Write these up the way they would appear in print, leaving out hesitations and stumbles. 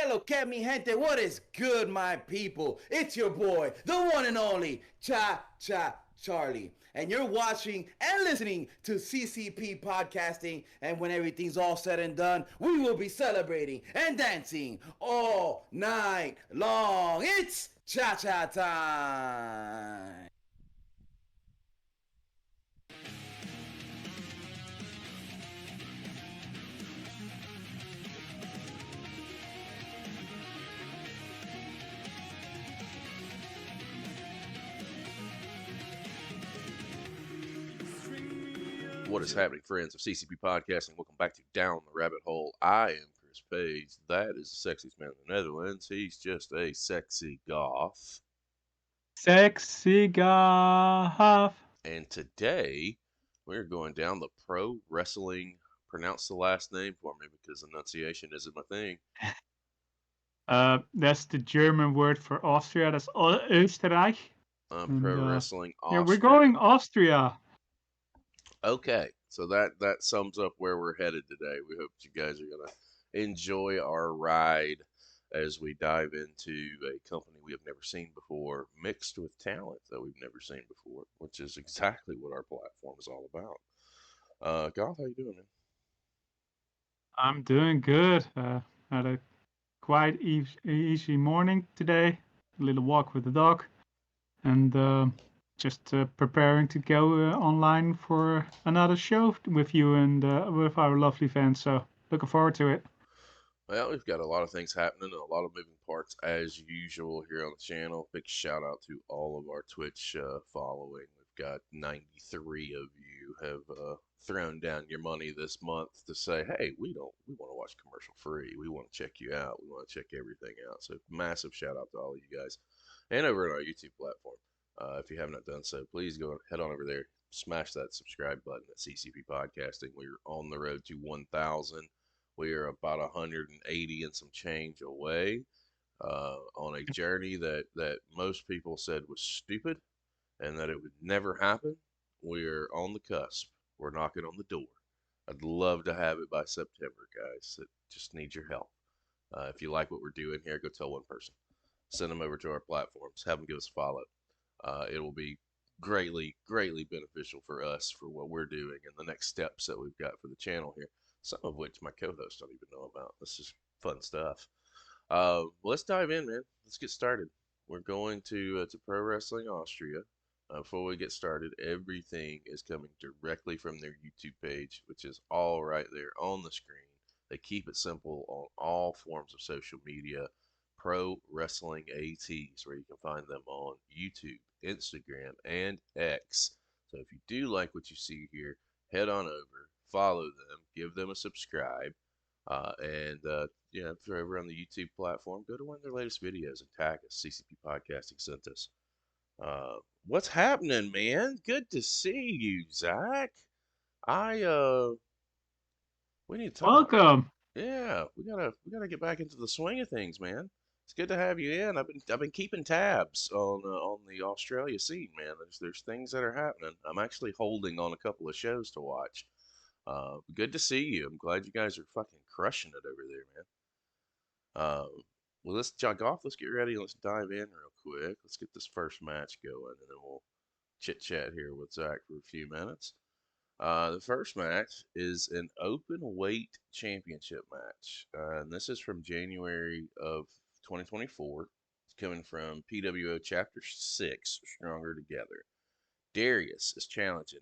lo que mi gente, what is good, my people? It's your boy, the one and only Charlie. And you're watching and listening to CCP Podcasting. And when everything's all said and done, we will be celebrating and dancing all night long. It's cha-cha time. What is happening, friends of CCP Podcasting? Welcome back to Down the Rabbit Hole. I am Chris Page. That is the sexiest man in the Netherlands. He's just a sexy goth. Sexy goth. And today, we're going down the Pro Wrestling. Pronounce the last name for me because enunciation isn't my thing. That's the German word for Austria. That's Österreich. Pro Wrestling Austria. Yeah, we're going Austria. Okay, so that sums up where we're headed today. We hope you guys are going to enjoy our ride as we dive into a company we have never seen before, mixed with talent that we've never seen before, which is exactly what our platform is all about. Goth, how you doing, man? I'm doing good. Had a quite easy morning today. A little walk with the dog. And just preparing to go online for another show with you and with our lovely fans. So looking forward to it. Well, we've got a lot of things happening and a lot of moving parts as usual here on the channel. Big shout out to all of our Twitch following. We've got 93 of you have thrown down your money this month to say, hey, we want to watch commercial free. We want to check you out. We want to check everything out. So massive shout out to all of you guys. And over on our YouTube platform. If you have not done so, please go head on over there, smash that subscribe button at CCP Podcasting. We're on the road to 1,000. We are about 180 and some change away on a journey that most people said was stupid and that it would never happen. We're on the cusp. We're knocking on the door. I'd love to have it by September, guys. It just needs your help. If you like what we're doing here, go tell one person. Send them over to our platforms. Have them give us a follow. It will be greatly beneficial for us for what we're doing and the next steps that we've got for the channel here. Some of which my co-hosts don't even know about. This is fun stuff. Let's dive in, man. Let's get started. We're going to Pro Wrestling Austria. Before we get started, everything is coming directly from their YouTube page, which is all right there on the screen. They keep it simple on all forms of social media. Pro Wrestling ATs, where you can find them on YouTube, Instagram, and X. So if you do like what you see here, head on over, follow them, give them a subscribe, and if you're over on the YouTube platform, go to one of their latest videos and tag us. CCP Podcasting sent us. What's happening, man? Good to see you, Zach. We need to talk. Welcome. Yeah, we gotta get back into the swing of things, man. It's good to have you in. I've been keeping tabs on the Australia scene, man. There's things that are happening. I'm actually holding on a couple of shows to watch. Good to see you. I'm glad you guys are fucking crushing it over there, man. Well, let's jog off. Let's get ready. Let's dive in real quick. Let's get this first match going, and then we'll chit chat here with Zach for a few minutes. The first match is an open weight championship match, and this is from January of 2024. It's coming from PWO Chapter 6, Stronger Together. Darius is challenging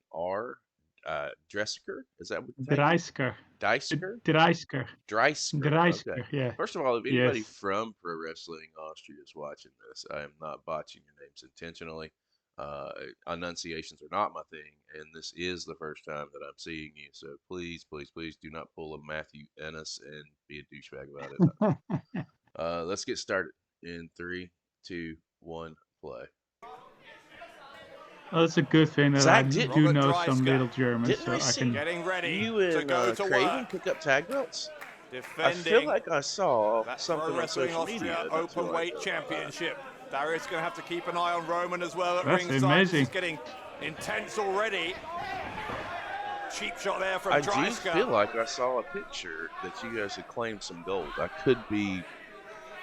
Dreissker. Is that what? Dreissker. Okay. Yeah. First of all, if anybody from Pro Wrestling Austria is watching this, I am not botching your names intentionally. Enunciations are not my thing, and this is the first time that I'm seeing you. So please do not pull a Matthew Ennis and be a douchebag about it. Let's get started in 3, 2, 1, play. Well, it's a good thing that Zach, I do know some little German, so I can. Getting ready you and Craven pick up tag belts. I feel like I saw something on social media. Open weight championship. Darius is going to have to keep an eye on Roman as well at ringside. That's amazing. It's getting intense already. Cheap shot there from Dreissker. I do feel like I saw a picture that you guys had claimed some gold. I could be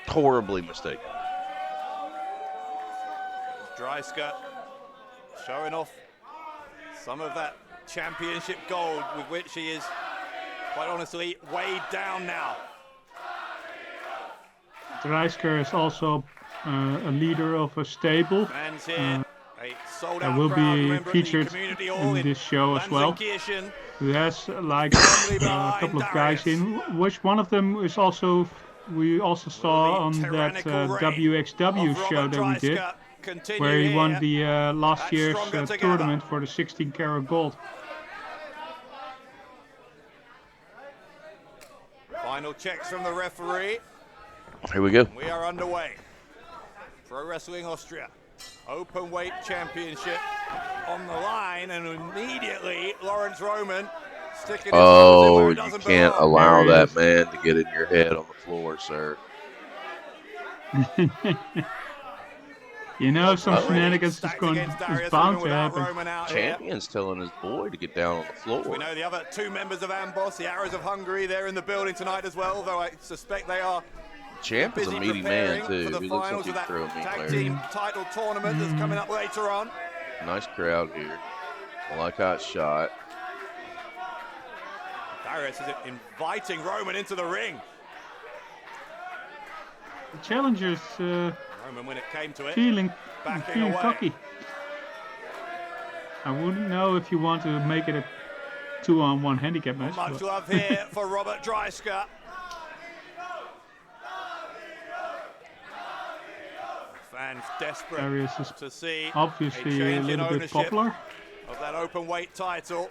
Horribly mistaken. Dreissker showing off some of that championship gold with which he is, quite honestly, weighed down now. Dreissker is also a leader of a stable. Fans here, a sold That out will crowd, be remember, featured at the community hall in this show as well. Lanzenkirchen. Who has like a couple of guys in, which one of them is also, we also saw on that WXW show that we did, where he won the last year's tournament for the 16 karat gold. Final checks from the referee. Here we go. We are underway. Pro Wrestling Austria Open Weight Championship on the line, and immediately Laurance Roman sticking his nose in where it you doesn't can't belong. allow that man to get in your head on the floor, sir. You know, some shenanigans is bound to happen. Champion's telling his boy to get down on the floor. We know the other two members of Amboss, the Harras of Hungary, they're in the building tonight as well, though I suspect they are Champ is a meaty man, too. for the He looks like finals he'd of that throw a meat tag layer. team title tournament that's coming up later on. Nice crowd here. I like how it's shot. Darius is inviting Roman into the ring. The challengers Roman, when it came to it, feeling backing away. cocky. I wouldn't know if you want to make it a 2-on-1 handicap match. Much love here for Robert Dreissker. Fans desperate Darius is to see obviously a change in little bit ownership popular. of that open weight title.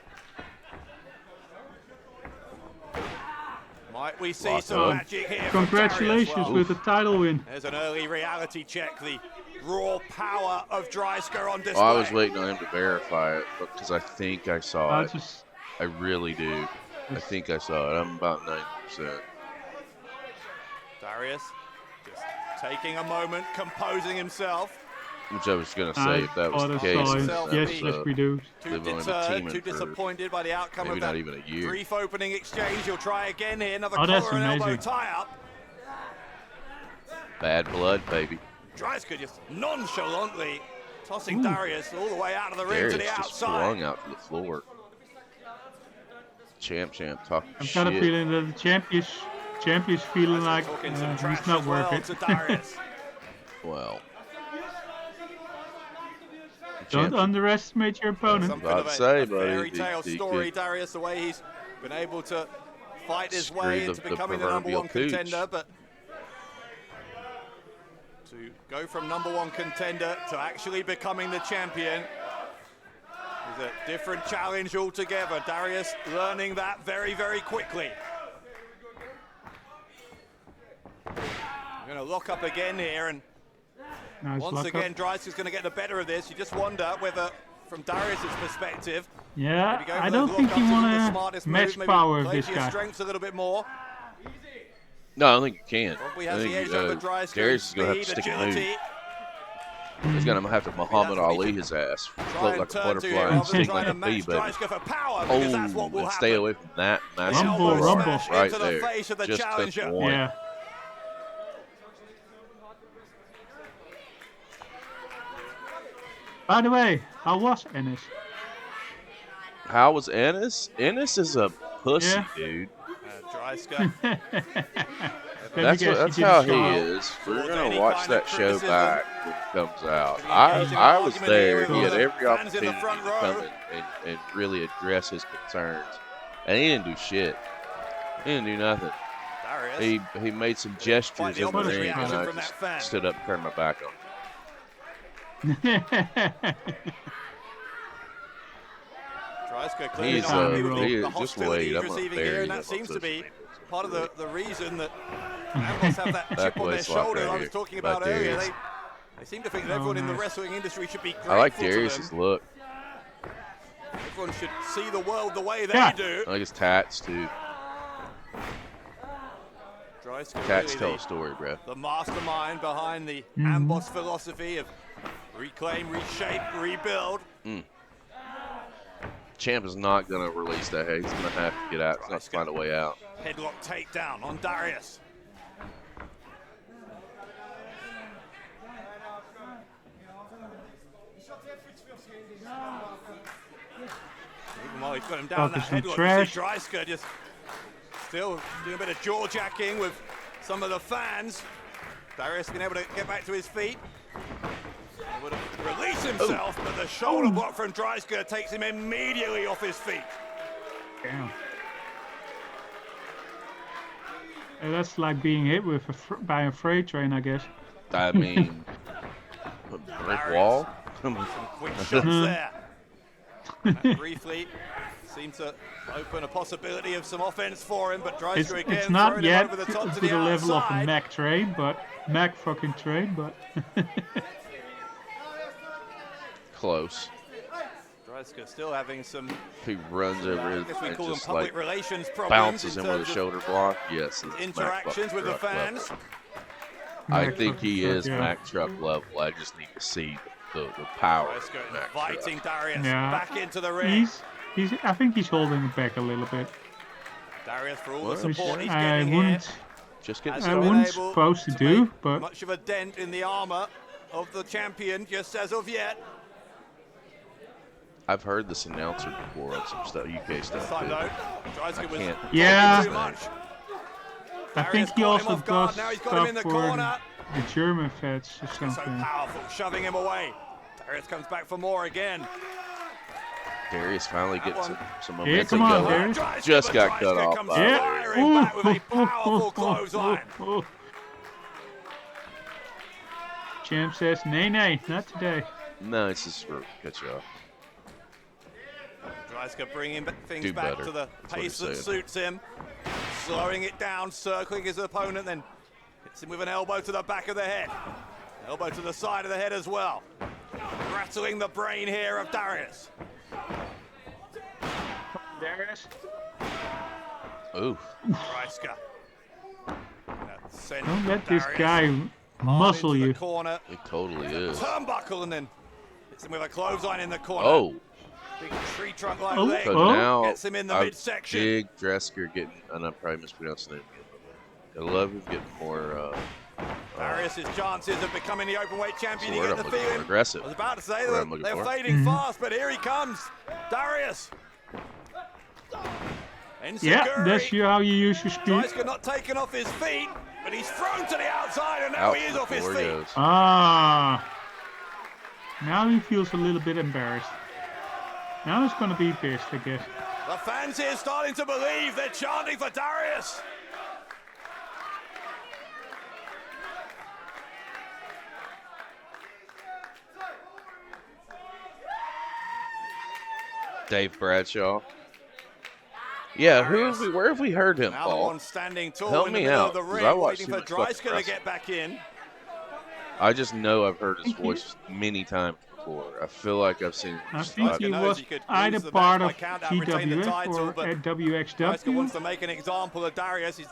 Might we see Lots some of. magic here? Congratulations from Darius? with the title win. There's an early reality check. The raw power of Dreissker on display. Well, I was waiting on him to verify it because I think I saw it. I really do. I think I saw it. I'm about 90%. Darius just taking a moment, composing himself. Which I was going to say, if that was the case. Yes, we do. Too deterred, too disappointed by the outcome of that even a year. brief opening exchange. He'll try again here. Another that's collar and elbow amazing. tie-up. Bad blood, baby. Dreissker just nonchalantly tossing Darius all the way out of the ring to the Darius just outside. flung out to the floor. Champ talking I've shit. got a feeling that the champion's feeling like he's not worth it. To Darius. Well. Don't underestimate your opponent. Something I'd of say, a buddy, fairy tale he story, could Darius, the way he's been able to fight his screw way the into becoming the number proverbial one cooch. contender, but to go from number one contender to actually becoming the champion is a different challenge altogether. Darius learning that very, very quickly. We're going to lock up again here, and once again, Dreisker's going to get the better of this. You just wonder whether, from Darius's perspective, yeah, I don't think you want to match power with this guy. Strengths a little bit more. No, I don't think you can. Probably I has the think edge over Dreissker. Darius is going to have to stick a move. He's going to have to Muhammad Ali his ass. Float like a butterfly and sting like a bee, baby. Oh, and stay away from that massive Rumble. right there. Just took one. Yeah. By the way, how was Ennis? How was Ennis? Ennis is a pussy, dude. Dreissker. That's how he is. We're gonna watch that show back when it comes out. I was there. He had every opportunity to come and really address his concerns, and he didn't do shit. He didn't do nothing. He made some gestures in the ring, and I just stood up and turned my back on him. Dreissker clearly not happy with the hostility he's I'm receiving here, and that seems to be part of the reason that Amboss have that chip on their shoulder I was talking about earlier. They seem to think that everyone in the wrestling industry should be grateful I like to them. Darius's look. Everyone should see the world the way they do. I like his tats, too. Tats tell a story, bro. The mastermind behind the Amboss philosophy of reclaim, reshape, rebuild. Champ is not going to release that. He's going to have to get out. He's going to find a way out. Headlock takedown on Darius. he's got him down that headlock. You see Dreissker just still doing a bit of jaw-jacking with some of the fans. Darius been able to get back to his feet. He would have released himself, but the shoulder block from Dreissker takes him immediately off his feet. Damn. That's like being hit with by a freight train, I guess. I mean, a brick wall. Some quick shots there. That briefly seemed to open a possibility of some offense for him, but Dreissker again it's not throwing yet him over the top to to the the level of a outside. Mac train, but Mac fucking train, but Close. Dreissker still having some, He runs over I his guess we and call them just public like relations problems bounces in him with a terms of shoulder block. Yes, it's interactions with the Mac truck fans. level. I Mac think fucking he truck, is yeah. Mac truck level. I just need to see the power. Dreissker of Mac inviting truck. Darius Yeah. back into the ring. I think he's holding it back a little bit. Darius for all What? the Which support he's I getting here. wouldn't, Just getting Has I been started. wouldn't able supposed to to do, make but much of a dent in the armor of the champion just as of yet. I've heard this announcer before on some stuff, UK This stuff time too. though, Dreissker was can't- Yeah. talking too much. I Darius think he caught him also off guard. does Now he's got him in stuff the for corner. the German feds or So something. powerful, shoving him away. Darius comes back for more again. Darius finally That gets one. some Yeah, momentum come on, going. Darius. Just got cut Dreissker off comes by firing back with a powerful clothesline. Champ says, nay, not today. No, it's just for cut you off. Dreissker bringing things Do back better. to the That's what pace he's that saying. suits him. Slowing it down, circling his opponent, then hits him with an elbow to the back of the head. Elbow to the side of the head as well. Rattling the brain here of Darius. Darius. Ooh, Dreissker. Don't let this guy muscle into you. the corner. it totally is. Turnbuckle and then hits him with a clothesline in the corner. Oh, Big tree trunk like Oh, leg. but Oh. now Gets him in the I midsection. dig Dreissker getting, and I'm probably mispronouncing it again. I love him getting more. Darius' chances of becoming the openweight champion. You word get I'm the looking for, feeling. aggressive. I was about to say Word that I'm looking they're for. fading fast, but here he comes. Darius. Yeah, that's how you use your speed. Dreissker not taken off his feet, but he's thrown to the outside, and now Out he is off his before feet. goes. Ah. Now he feels a little bit embarrassed. Now he's gonna be pissed, I guess. The fans here starting to believe. They're chanting for Darius. Dave Bradshaw. Yeah, where have we heard him, Now the Paul? one standing tall Help in the me middle out, of the 'cause ring, I watch waiting too for much fucking Dreissker to wrestling. get back in. I just know I've heard his voice many times before. I feel like I've seen. I just think like- he knows was he could either lose the part match of by count out, retain the GWF title, or but at Dreissker WXW. wants to make an example of Darius. He's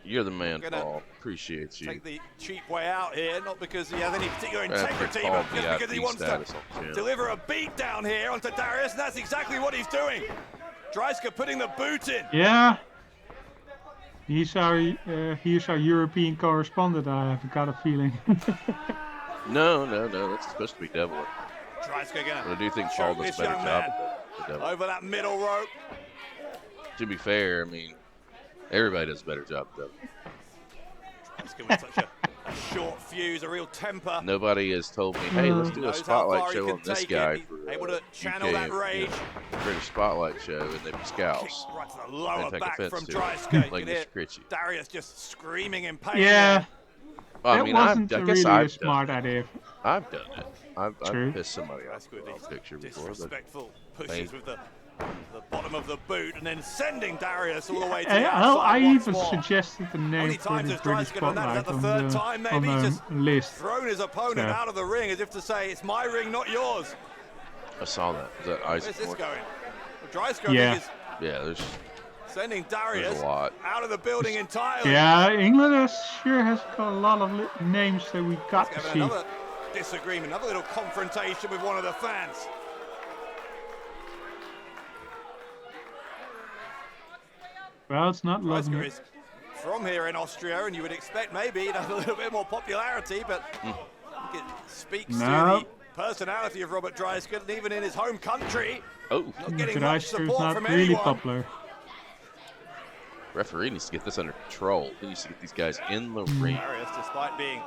You're the man, gonna Paul. Appreciate you. take the cheap way out here, not because he has any particular That's integrity, Paul but just because he VIP wants to status on the channel. deliver a beat down here onto Darius, and that's exactly what he's doing. Dreissker putting the boot in. Yeah. He's our European correspondent, I have got a feeling. No, that's supposed to be Devlin. Dreissker But I gonna do think Paul choke does a this better young job man at Devlin. over that middle rope. To be fair, I mean, everybody does a better job at Devlin. Dreissker with such a short fuse, a real temper. Nobody has told me, hey, let's do a Knows how far spotlight he show can on this take guy it. for Able to channel UK, that rage. British spotlight show, and they be Kick scouts. right to the lower take back offense from to it. Dreissker. You Like can hear Mr. Critchy. Darius just screaming in pain. Yeah, Well, I that mean, wasn't I really guess a I've smart done it. idea. I've done it. I've True. pissed somebody off Dreissker with on these a picture before, but disrespectful pushes Hey. with the bottom of the boot, and then sending Darius all the way to I the outside once even more. suggested the How name many for times the has British Dreissker done that? Is spotlight that the on third the, time on maybe? He's the just list. thrown his opponent So- out of the ring as if to say, it's my ring, not yours. I saw that. Is that Where's Isaac this Moore? going? Well, Dreissker, Yeah. I think, is Yeah, there's sending Darius a lot. out of the building entirely. Yeah, England sure has got a lot of names that we got to Having see. another disagreement, another little confrontation with one of the fans. Well, it's not loving Dreissker it. is from here in Austria, and you would expect maybe he'd have a little bit more popularity, but I think it speaks No. to personality of Robert Dreissker, and even in his home country, Oh, not getting much Dreissker is support not from really anyone. popular. referee needs to get this under control. He needs to get these guys in the ring. Darius, despite being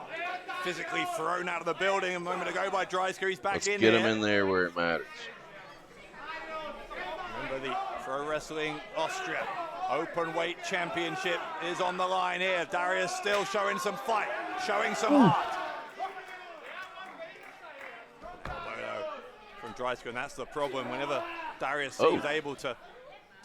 physically thrown out of the building a moment ago by Dreissker, he's back Let's in get here. him in there where it matters. Remember, the Pro Wrestling Austria Open Weight Championship is on the line here. Darius still showing some fight, showing some heart. Elbow from Dreissker, and that's the problem. Whenever Darius seems able to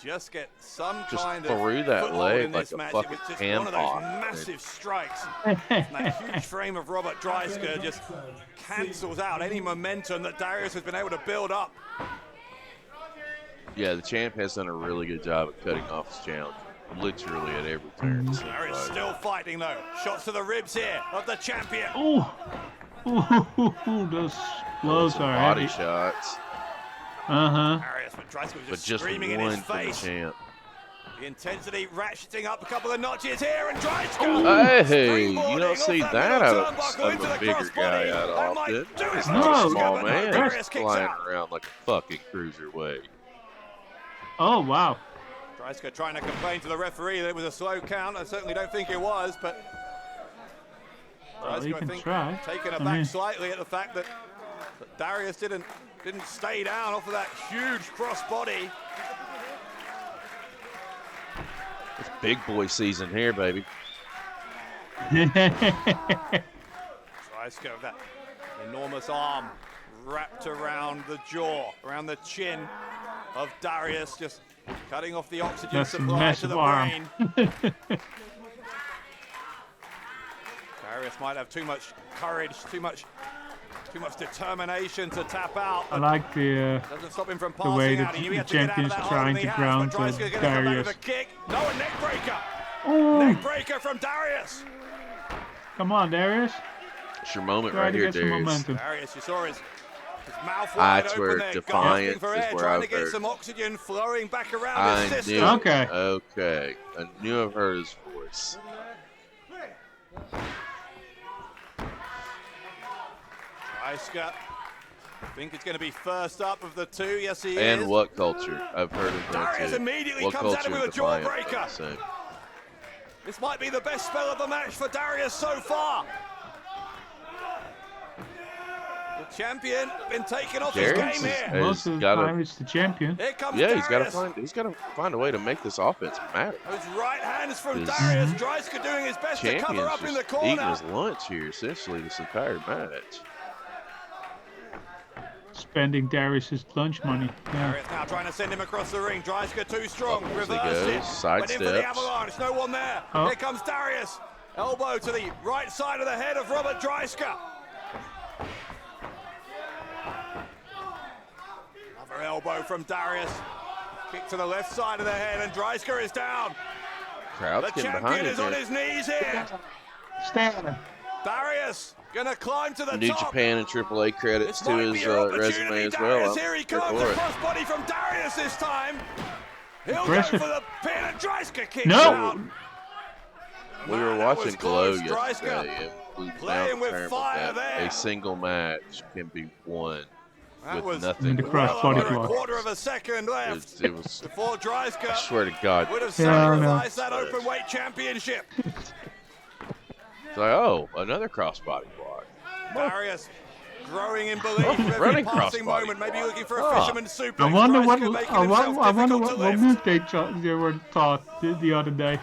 just get some kind of threw that foothold leg in this like a match, it fucking was just ham one of those hock. massive strikes. And that huge frame of Robert Dreissker just cancels out any momentum that Darius has been able to build up. Yeah, the champ has done a really good job of cutting off his challenge, literally at every turn. it seems Darius like. still fighting though. Shots to the ribs here of the champion. Those blows Some are body heavy. shots, Darius, but Dreissker was but just just screaming in one his for the face. champ. The intensity ratcheting up a couple of notches here, and Dreissker. Hey, you springboarding don't off see that middle out turnbuckle of into a the bigger guy crossbody. out That might often. do it He's for not a No. small Dreissker, but man. Darius He's kicks flying out. around like a fucking cruiserweight. Oh, wow. Dreissker trying to complain to the referee that it was a slow count. I certainly don't think it was, but Well, you Dreissker, I can think, try. taken I aback mean- slightly at the fact that Darius didn't stay down off of that huge crossbody. It's big boy season here, baby. Dreissker, that enormous arm wrapped around the jaw, around the chin of Darius, just cutting off the oxygen That's a supply to massive the arm. brain. Darius might have too much courage, too much determination to tap out. I But like the doesn't stop him from the way passing the out. He knew he had to get out of champion's that hole, trying and he to has, ground but Dreisker's going to come back Darius. with a kick. No, a neck breaker. Oh, Neck breaker from Darius. come on, Darius. It's your moment Try right to here, get some Darius. momentum. Darius, you saw his mouth wide That's open where there, defiance gasping for is air, where trying I've to get heard. some oxygen flowing back around I his knew. system. Okay. Okay. I knew I've heard his voice. Dreissker, I think it's going to be first up of the two. Yes, he And is. what culture? I've heard him there Darius too. immediately What comes at him culture with a and Defiant are jawbreaker. the same. This might be the best spell of the match for Darius so far. The champion been taking off his Darius game is- here. Hey, Most of the gotta- time, it's the champion. Here comes Yeah, Darius. he's got to find a way to make this offense matter. Those right hands from His- Darius. Dreissker doing his best to cover Champion's up in the just eating corner. his lunch here, essentially, this entire match. Spending Darius's lunch money. Yeah. Darius now trying to send him across the ring. Dreissker too strong. Up he Reversed goes. it. Side Went in for the steps. avalanche. No one there. Oh. Here comes Darius. Elbow to the right side of the head of Robert Dreissker. Another elbow from Darius. Kick to the left side of the head, and Dreissker is down. Crowd's The getting behind champion him is on here. his knees here. Stand. Darius gonna climb to the New top. Japan and AAA credits This to might his be your resume opportunity, as Darius. well. Here he I'm comes, here a for it. crossbody from Darius this time. He'll Aggressive. go for the pin, and Dreissker kicks No. out. We were Man, that watching was Glow close. yesterday, and we playing found with the term fire that there. a single match can be won That with was nothing. the to cross watch. body under a block. quarter of a second left It was. before I Dreissker swear to God. would have Yeah, I know. sacrificed that open weight championship. It's like, oh, another crossbody block. Darius growing in belief with every Running passing crossbody moment, maybe looking for a block. fisherman's suplex. I wonder what Dreissker making I himself wonder, I wonder difficult to what lift. move they were taught the other day.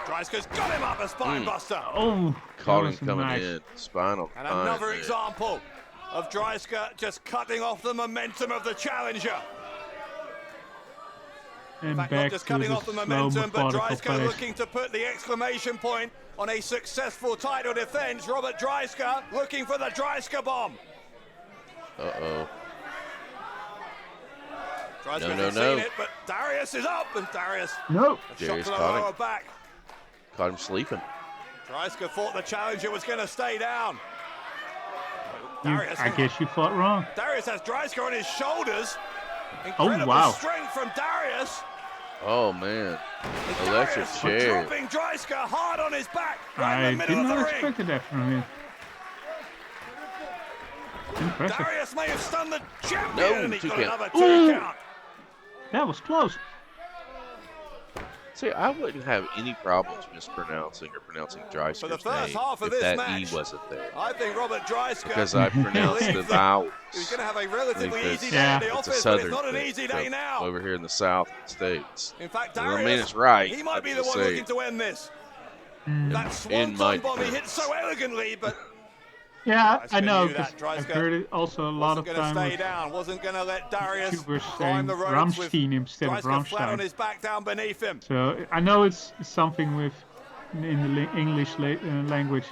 Dreisker's got him up a spine buster. Oh, Caught that him was coming nice. in. Spinal And spine another there. example of Dreissker just cutting off the momentum of the challenger. And In fact, back not just to cutting the off the slow, momentum, but methodical Dreissker pace. looking to put the exclamation point on a successful title defense. Robert Dreissker looking for the Dreissker bomb. Uh-oh. Dreissker No, hasn't no. seen it, but Darius is up, and Darius No. a shot Darius to the caught him. lower back. Caught him sleeping. Dreissker thought the challenger was going to stay down. Darius, I guess you fought wrong. Darius has Dreissker on his shoulders. Oh, Incredible wow. strength from Darius. Oh, man. And Electric Darius chair. dropping Dreissker hard on his back, right I in the did middle of not the ring. expect that from him. Impressive. Darius may have stunned the champion, No, and he 2 got count. another 2 count. That was close. See, I wouldn't have any problems mispronouncing or pronouncing Dreisker's For the first name half of if this that match, E wasn't there. I think Robert Dreissker, Because I pronounced the vowels. he's going to have a relatively Because easy day at the it's a office, but it's southern not an thing. easy So day now. over here in the South of the States. In fact, I mean, Darius, it's right. he might I'm be the just one saying. looking to end this. Mm. That In swanton my bomb he hit defense. so elegantly, but Yeah, Dreissker I know, knew that. because I've Dreissker heard it also a lot wasn't of going to time stay with down, wasn't going to let Darius YouTubers climb saying the ropes with Rammstein instead of Dreissker flat on Rammstein. his back down beneath him. So I know it's something with in the English language.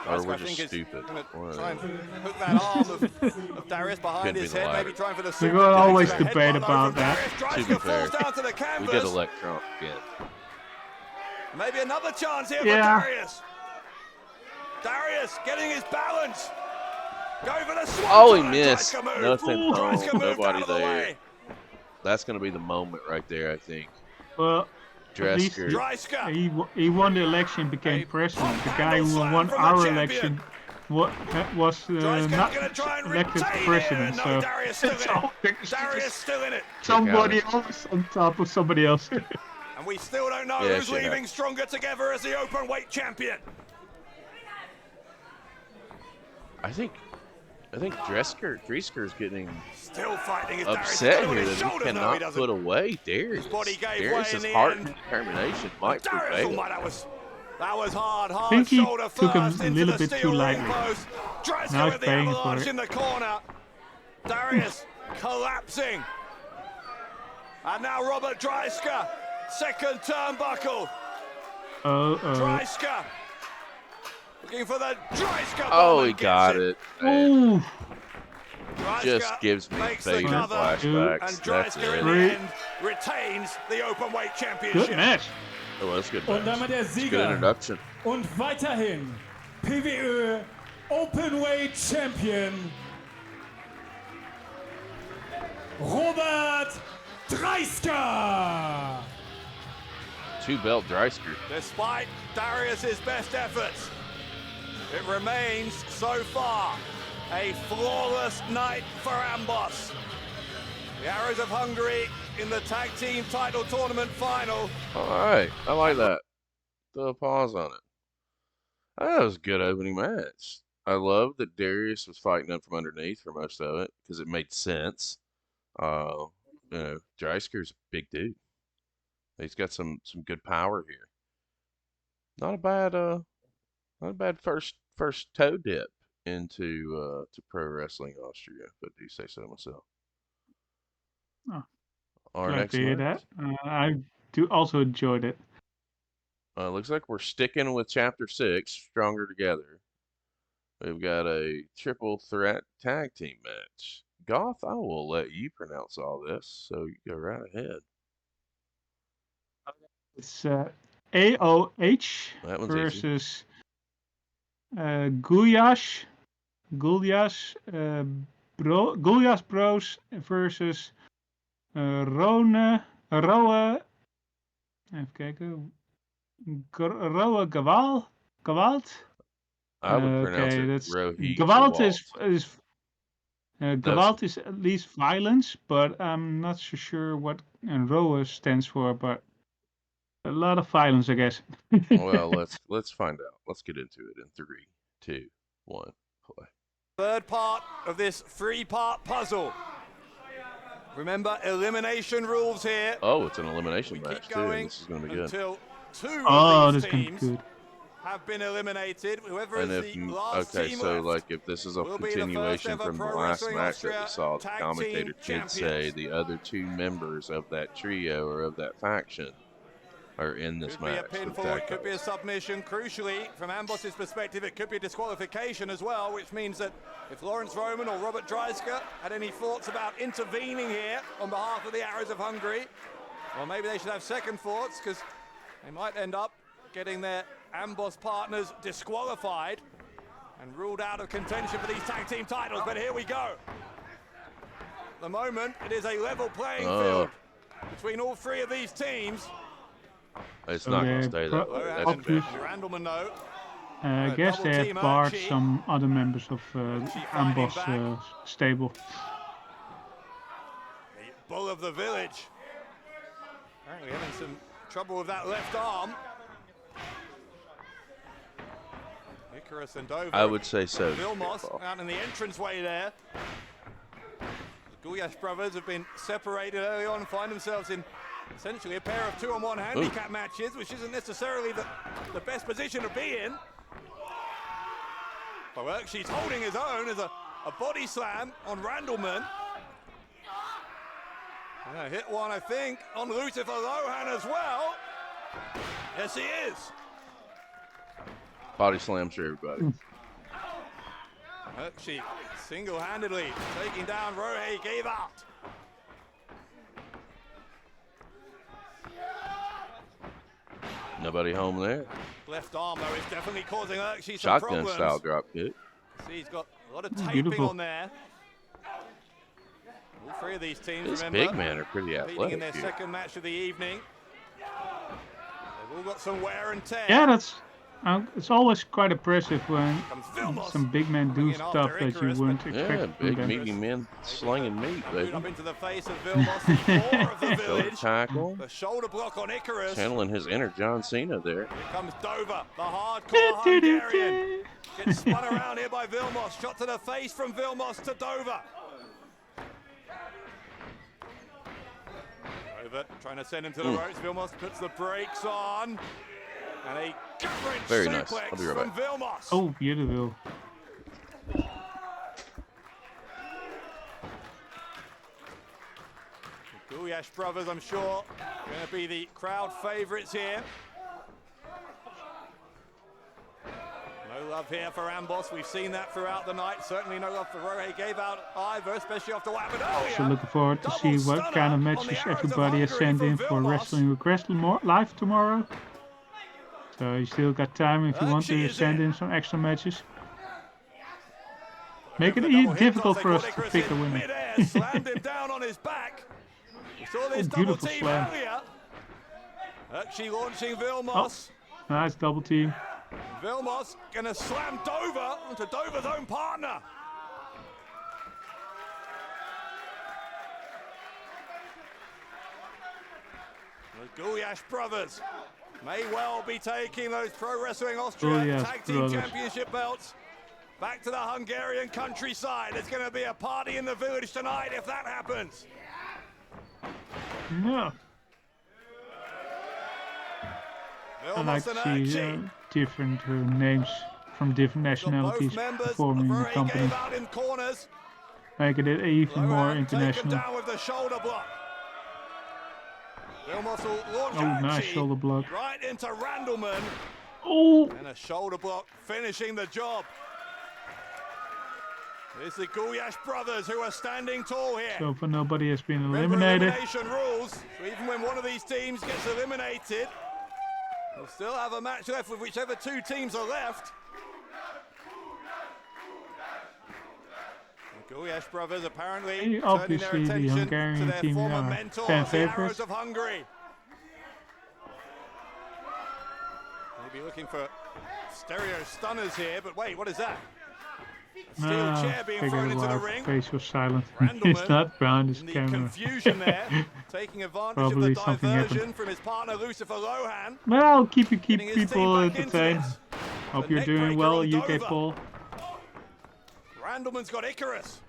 Or Dreissker, we're I think, just is stupid. gonna try and hook that arm of Darius behind Could be his the head, latter. maybe trying for the We super will kick always to the debate headbutt about over that. Darius. To be Dreissker fair, falls down to the we canvas. did elect Trump again. Maybe another chance here Yeah. for Darius. Darius getting his balance. Go for the swanton. Oh, he and missed. Dreissker moved. Nothing Dreissker home. moved Nobody out of the there. way. That's going to be the moment right there, I think. Well, at least Dreissker. Dreissker. he won the election, became A president. The pump guy handle who slam won from the our champion. election was Dreisker's not going to try and elected retain president. it. No, So Darius still in it's it. always Darius still in it. somebody else on top of somebody else. And we still don't know Yeah, who's shit leaving stronger together as the open weight champion. I think Dreisker's getting Still fighting as upset Darius here his that he shoulders. No, he cannot doesn't. put away Darius. His body gave way in Darius's the heart end. and determination might Darius, oh prevail. my, that was hard think he shoulder took him first a into little the bit steel too ring lightly. post. Dreissker Now he's with the paying for avalanche it. in the corner. Darius collapsing. And now Robert Dreissker, second turnbuckle. Dreissker looking for the Dreissker bomb. Oh, and he gets got it. Ooh. Dreissker Just gives me makes the favorite cover, flashbacks. and That's Dreissker it. in the end retains the open weight championship. Good match. Oh, that's good. Und match. damit der That's good Sieger introduction. und weiterhin PWÖ Openweight Champion Robert Dreissker. 2-belt Dreissker. Despite Darius's best efforts, it remains so far a flawless night for Amboss. The Arrows of Hungary in the tag team title tournament final. All right, I like that. Throw a pause on it. That was a good opening match. I love that Darius was fighting up from underneath for most of it because it made sense. Dreisker's a big dude. He's got some good power here. Not a bad first toe dip into to Pro Wrestling Austria, if I do say so myself. Oh, Our glad next to hear match. that. I do also enjoyed it. Looks like we're sticking with Chapter 6, Stronger Together. We've got a triple threat tag team match. Goth, I will let you pronounce all this, so you go right ahead. It's AOH That one's easy. versus Gulyas. Gulyas Bros versus Rohe. Even kijken. Rohe Gewalt. I would pronounce Okay, it that's Rohe. Gewalt Gewalt. Gewalt is at least violence, but I'm not so sure what Rohe stands for, but a lot of violence, I guess. Well, let's find out. Let's get into it in 3, 2, 1, play. Third part of this three-part puzzle. Remember, elimination rules here. Oh, it's an elimination We match keep too. going This is going to be good. until two Oh, of this these is gonna be teams good. have been eliminated. Whoever And is if the last okay, team so left like if this is a will be the continuation first ever from the Pro last Wrestling match that we Austria saw, the Tag commentator Team did say Champions. the other 2 members of that trio or of that faction are in this Could be a match. for the pinfall, tag it could be a titles. submission. Crucially, from Amboss's perspective, it could be a disqualification as well, which means that if Laurance Roman or Robert Dreissker had any thoughts about intervening here on behalf of the Arrows of Hungary, well, maybe they should have second thoughts, because they might end up getting their Amboss partners disqualified and ruled out of contention for these tag team titles. But here we go. At the moment, it is a level playing field between all 3 of these teams. It's not going to stay that way. That's obvious. bad. Randleman, though. I guess they have barred some other members of Amboss stable. The bull of the village. Apparently having some trouble with that left arm. Icarus and Dover. I would say so. Vilmos out in the entranceway there. The Gulyas brothers have been separated early on and find themselves in essentially a pair of 2-on-1 handicap matches, which isn't necessarily the best position to be in. But Urkshi's holding his own as a body slam on Randleman. And hit one, I think, on Lucifer Lohan as well. Yes, he is. Body slams for everybody. Urkshi single-handedly taking down Rohe Gewalt. Nobody home there. Left arm, though, is definitely causing Urkshi some Shotgun problems. style drop kick. See, he's got a lot of taping on there. All three of these teams, These remember, big men are pretty athletic in their here. second match of the evening. They've all got some wear and tear. Yeah, that's. It's always quite impressive when Comes Vilmos, some big men do coming in stuff after that you Icarus, wouldn't Yeah, expect from big them. meaty men slinging meat, boot baby. up into the face of Vilmos, more of the Shoulder village. tackle. The shoulder block on Icarus. Channeling his inner John Cena there. Here comes Dover, the hardcore Hungarian. Gets spun around here by Vilmos. Shot to the face from Vilmos to Dover. Dover trying to send him to the ropes. Vilmos puts the brakes on. And a gut-wrench Very nice. suplex I'll be right from back. Vilmos. Oh, beautiful. The Gulyas brothers, I'm sure, going to be the crowd favourites here. No love here for Amboss. We've seen that throughout the night. Certainly no love for Rohe Gewalt either, especially after what happened earlier. So looking forward to see Double what stunner kind of on the matches arrows of everybody has Hungary sent from in for Vilmos. Wrestling with Wrestling live tomorrow. So you still got time if you want Urkshi to is send in. in some extra matches. Make Over it the double hip difficult toss, for they us got to Icarus pick a in winner. Mid-air, slammed him down on his back. We saw this double beautiful team slam. earlier. Urkshi launching Vilmos. Nice double team. Vilmos gonna slam Dover onto Dover's own partner. The Gulyas brothers may well be taking those Pro Wrestling Österreich Gulyas Tag Team brothers. Championship belts back to the Hungarian countryside. There's going to be a party in the village tonight if that happens. Yeah. I like Vilmos to and see Urkshi. different names from different Got both nationalities members of performing in the Rohe company, Gewalt in corners. making it even more Lohan taken international. down with the shoulder block. Vilmos will launch Oh, nice Urkshi shoulder block. right into Randleman, Oh, and a shoulder block finishing the job. It's the Gulyas brothers who are standing tall here. so far nobody has been Remember eliminated. elimination rules, so even when one of these teams gets eliminated, we'll still have a match left with whichever two teams are left. The Gulyas brothers apparently turning their Obviously, the attention to Hungarian their team former are mentors, fan the favorites. Arrows of Hungary. Maybe looking for stereo stunners here, but wait, what is that? Steel chair being thrown into the ring. Face was silent. Randleman It's not round his In the camera. confusion there, taking advantage Probably of the something diversion happened. from his partner Lucifer Lohan. Well, keep Getting his team people back into entertained. this. Hope The you're neck doing breaker well, on UK Dover. Paul. Randleman's got Icarus.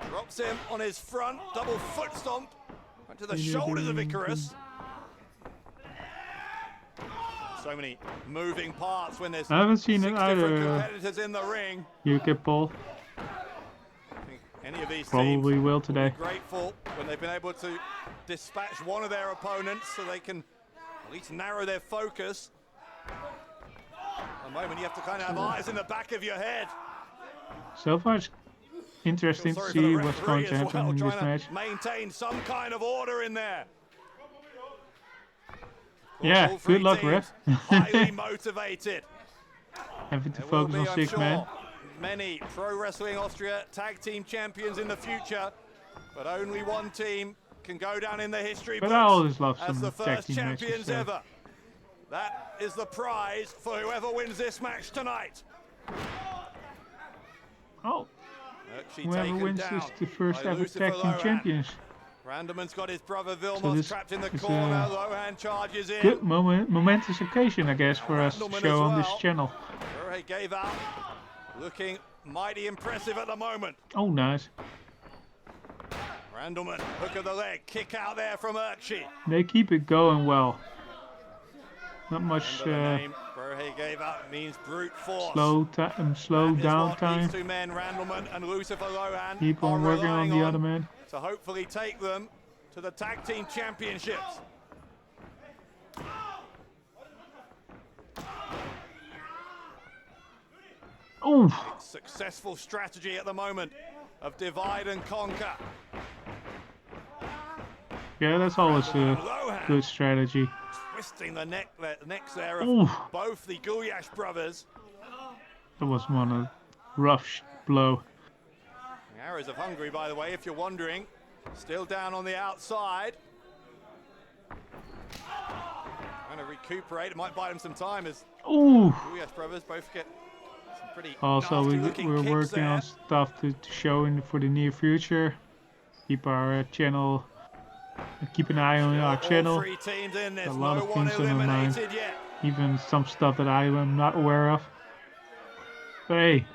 Drops him on his front, double foot stomp onto the shoulders of Icarus. So many moving parts when there's I haven't seen 6 it different either, competitors in the ring. UK Paul. I think any of these Probably teams will today. be grateful when they've been able to dispatch one of their opponents so they can at least narrow their focus. At the moment you have to kind of have eyes in the back of your head. So far, it's interesting to Sorry for the see what's going referee to as happen well, in this trying match. to maintain some kind of order in there. Yeah, All three good luck, teams ref. highly motivated. Having to There will focus be, on I'm 6 sure, men. many Pro Wrestling Austria tag team champions in the future, but only one team can go down in the history But books I always love as some the tag first team matches. champions So ever. That is the prize for whoever wins this match tonight. Oh, Urchi whoever taken wins down is the first by ever Lucifer tag team Lohan. champions. Randelman's got his brother So Vilmos this trapped in the is corner. a Lohan charges in. good momentous occasion, I guess, for us to Randelman show as on this well. channel. Rohe gave out, looking mighty impressive at the moment. Oh, nice. Randelman, hook of the leg, kick out there from Urchi. They keep it going well. Not much Remember the name Rohe gave out means brute force. slow That is down what time. these two men, Randelman and Lucifer Lohan, Keep are on working on relying the other man. to hopefully take them to the tag team championships. Oof. Successful strategy at the moment of divide and conquer. Yeah, that's always a Lohan good strategy. twisting the necks there of Oof. both the Gulyas brothers. That was one rough blow. The Arrows of Hungary, by the way, if you're wondering, still down on the outside. Trying to recuperate. It might buy them some time as Ooh. Gulyas brothers both get some pretty Also, nasty-looking we're kicks working there. on stuff to show for the near future. Keep our channel. Keep an eye on our All channel. three teams in. There's A lot no of one things on our mind. eliminated yet. Even some stuff that I am not aware of. But hey,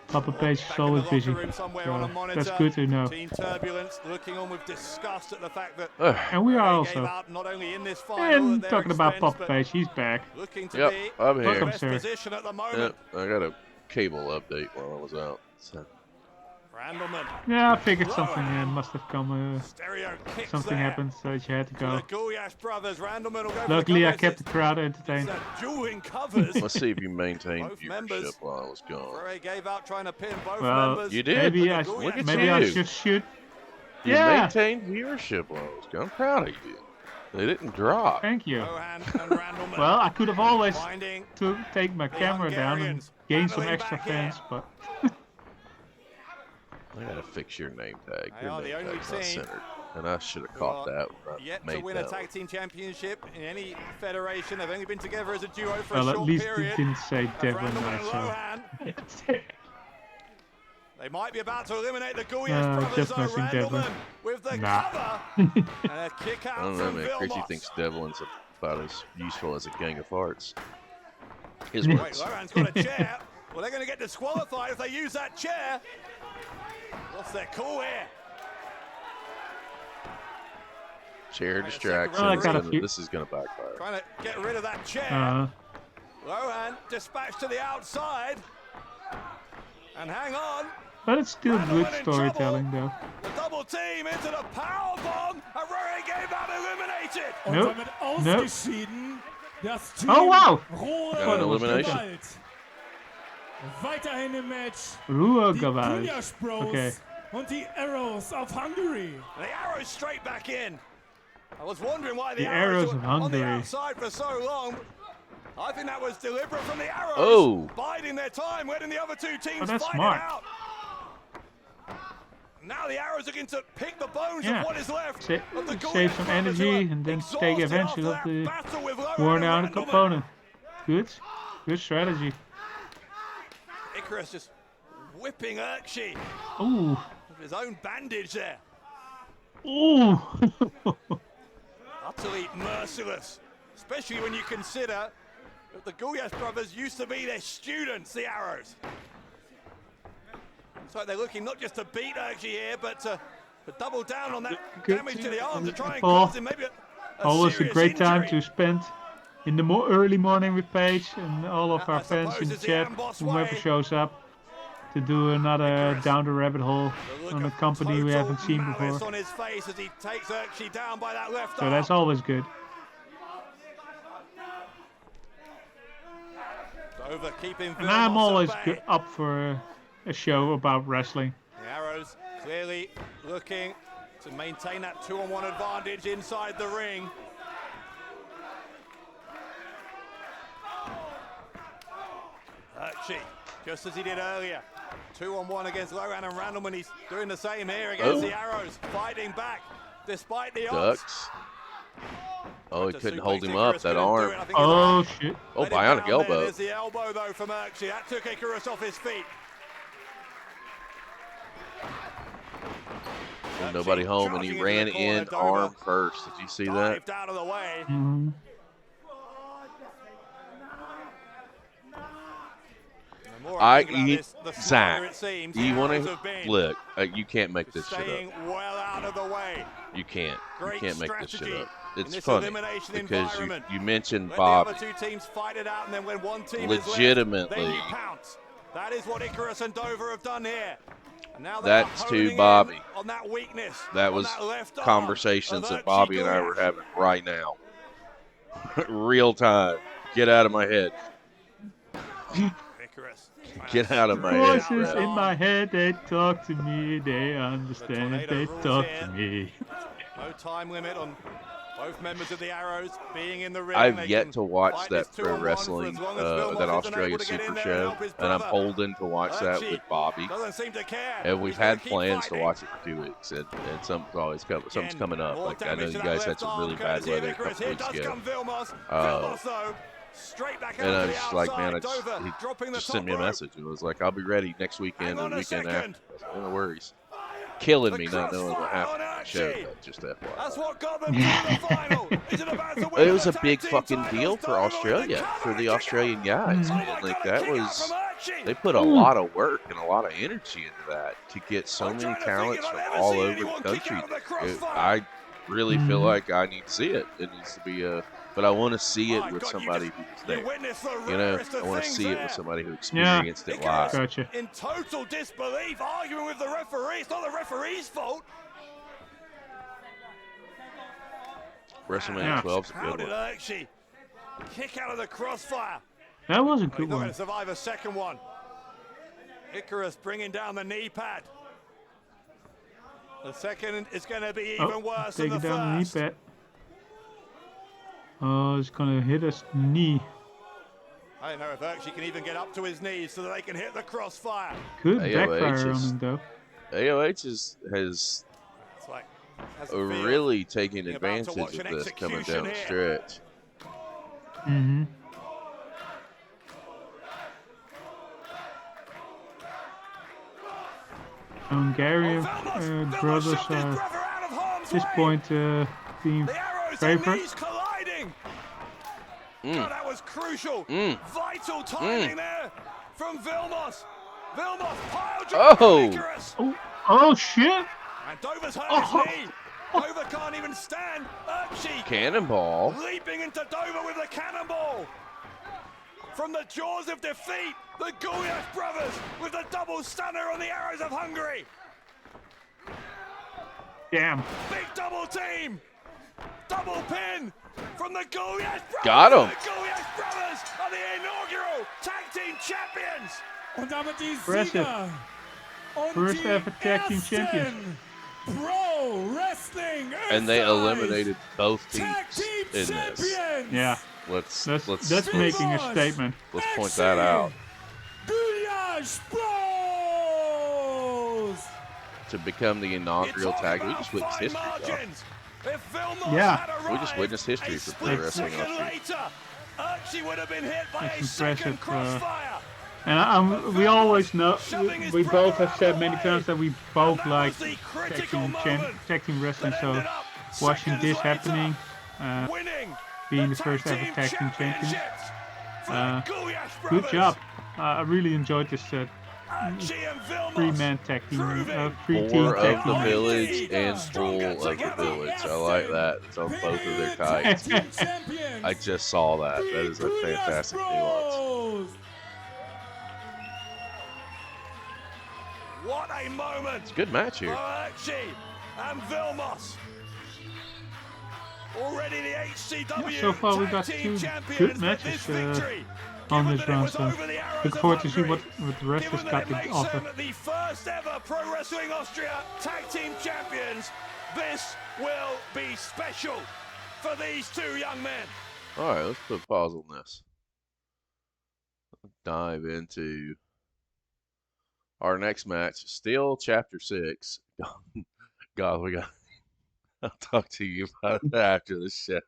Papa Page is Back in the always locker busy. room somewhere on a So monitor. that's good to know. Team Turbulence looking on with disgust at the fact that And we are Rohe gave also. out not only in this final And at their talking about expense, Papa but Page, he's back. looking to Yep, be I'm in here. the Welcome, best sir. position at the moment. Yep, I got a cable update while I was out. So. Randelman, Yeah, I figured something must have come. stereo kicks Something there. happened, so you had to To go. the Gulyas brothers. Randelman will go Luckily, for I the kept the covers. crowd It's entertained. dueling covers. Let's see if you maintained Both members. viewership while I was gone. Rohe gave out trying to pin both Well, members. You did. Maybe I, Look at maybe I you. should shoot. You Yeah. maintained viewership while I was gone. I'm proud of you. They didn't drop. Thank you. Lohan and Randelman Well, I could have always finding take my the camera down and Hungarians gain some battling extra back here. fans, but I gotta fix your name tag. They Your are the name only tag's not team centered. And I should have who caught are that when I yet to made win a that tag one. team championship in any federation. They've only been together as a duo for well, a at short least period. it didn't say Of Devlin Randelman and right, Lohan. They might be about to eliminate the Gulyas brothers. just Oh, messing Devlin. Randelman with the Nah. cover and a kick I out don't know, from man. Chrissy Vilmos. thinks Devlin's about as useful as a gang of farts. His Yeah. Wait, words. Lohan's got a chair. Well, they're going to get disqualified if they use that chair. What's their call here? Chair Wait a second, distraction. Well, I got a This few- this is gonna backfire. Trying to get rid of that chair. Lohan dispatched to the outside. And hang on. but it's still good Randelman in storytelling, trouble. though. The double team into the power bomb. And Rohe gave out eliminated. Und Nope. damit Nope. ausgeschieden das Team Oh, wow. Rohe Got an und elimination. Gewalt. Weiterhin im Match Ruhe die Gewalt. Gulyas Bros Okay. und die Arrows of Hungary. And the arrows straight back in. I was wondering why the The arrows Arrows were of on the Hungary. outside for so long. I think that was deliberate from the arrows. Oh. Biding their time, letting the other two teams Oh, that's fight smart. it out. Now the arrows are going to pick the bones Yeah. of what is left. Sa- of the save Gulyas some brothers who energy are and then exhausted take after advantage of that the battle with Lohan worn and out Randelman. opponent. Good strategy. Icarus just whipping Urchi Ooh. with his own bandage there. Ooh. Utterly merciless, especially when you consider that the Gulyas brothers used to be their students, the Arrows. Looks like they're looking not just to beat Urchi here, but to double down on that Good damage to the arm to try and fall. cause him maybe a Always a serious great time injury. to spend in the early morning with Paige and all of I our fans suppose in it's the chat, Amboss whoever way. shows up, to do another Icarus. down the rabbit hole The look on a of company we total haven't seen malice before. on his face as he takes Urchi down by that left So arm. that's always good. Over keeping And I'm Vilmos always at bay. up for a show about wrestling. The Arrows clearly looking to maintain that 2-on-1 advantage inside the ring. Urchi, just as he did earlier. 2-on-1 against Lohan and Randelman. He's doing the same here against Oh. the Arrows, fighting back despite the odds. Ducks. Oh, he couldn't hold him up, that arm. Oh, shit. Oh, bionic elbow. There's the elbow, though, from Urchi. That took Icarus off his feet. Nobody home, and he ran in arm first. Did you see that? Out of the way. Mm-hmm. Zach, you want to look? You can't make this shit up. Well out of the way. You can't. You can't make this shit up. It's this funny elimination because environment. you mentioned Let Bobby. the other two teams fight it out, and then when one team Legitimately. is left, then you pounce. That is what Icarus and Dover have done here. And now That's to Bobby. On that weakness. That was conversations that Bobby and I were having right now. Real time. Get out of my head. Icarus. Get out of my head. Voices in my head, they talk to me, they understand, they talk to me. No time limit on both members of the Arrows being in the ring. I've yet to watch that Pro Wrestling, that Australia Super Show, and I'm holding to watch that with Bobby. And we've had plans to watch it for 2 weeks, and something's coming up. Like, I know you guys had some really bad weather a couple weeks ago. And I was just like, man, he just sent me a message. It was like, I'll be ready next weekend or the weekend after. No worries. Killing me not knowing what happened on the show. Just FYI. That's what got them to the final. It was a big fucking deal for Australia, for the Australian guys. Like, that was, they put a lot of work and a lot of energy into that to get so many talents from all over the country. I really feel like I need to see it. It needs to be but I want to see it with somebody who's there. You know, I want to see it with somebody who experienced it live. Gotcha. In total disbelief, arguing with the referee. It's not the referee's fault. WrestleMania 12's a How good did one. Urchi kick out of the crossfire? That was a He's good not going one. to survive a second one. Icarus bringing down the knee pad. The second is going to be even worse than taking the down the knee first. pad. Oh, it's gonna hit his knee. I don't know if Urchi can even get up to his knees so that they can hit the crossfire. Could AOH backfire on him though. AOH has It's like, has the feel really taken being about to advantage watch of an this coming execution down the here. stretch. Mm-hmm. Hungarian brothers are at this point being favored. Colliding. God, that was crucial. Vital timing there from Vilmos. Vilmos pile driver Icarus. Oh shit! And Dover's hurt his knee. Dover can't even stand. Urchi Cannonball. leaping into Dover with a cannonball. From the jaws of defeat, the Gulyas brothers with the double stunner on the Arrows of Hungary. Damn. Big double team. Double pin from the Gulyas brothers. Got him. The Gulyas brothers are the inaugural tag team champions. Und damit die Impressive. Sieger. Und First die ever tag team ersten champions. Pro Wrestling And they Österreich eliminated both Tag teams Team in this. Champions. Yeah, Let's that's making a statement. let's point that out. Gulyas Bros. To become the inaugural tag, we just witnessed history, y'all. Yeah. We just witnessed history for Pro Wrestling Österreich. Urchi would have been hit by That's a second impressive, crossfire. And we always know, we both have said many times that we both like tag team wrestling, so watching this happening, being the first ever tag team champions, good job. I really enjoyed this three-man tag team, three-team Four tag of the team. village and full of the village. I like that. It's on both of their tights. I just saw that. That is a fantastic nuance. What a moment! It's a good match here. Urchi and Vilmos. Already the HCW So far we got tag team two champions, good but matches this victory, on given this that it round, was so over the Arrows look of forward to see Hungary, what the rest has given got that it to makes offer. them the first ever Pro Wrestling Austria tag team champions, this will be special for these two young men. All right, let's put a pause on this. Dive into our next match. Still Chapter 6. God, we got. I'll talk to you about it after the show.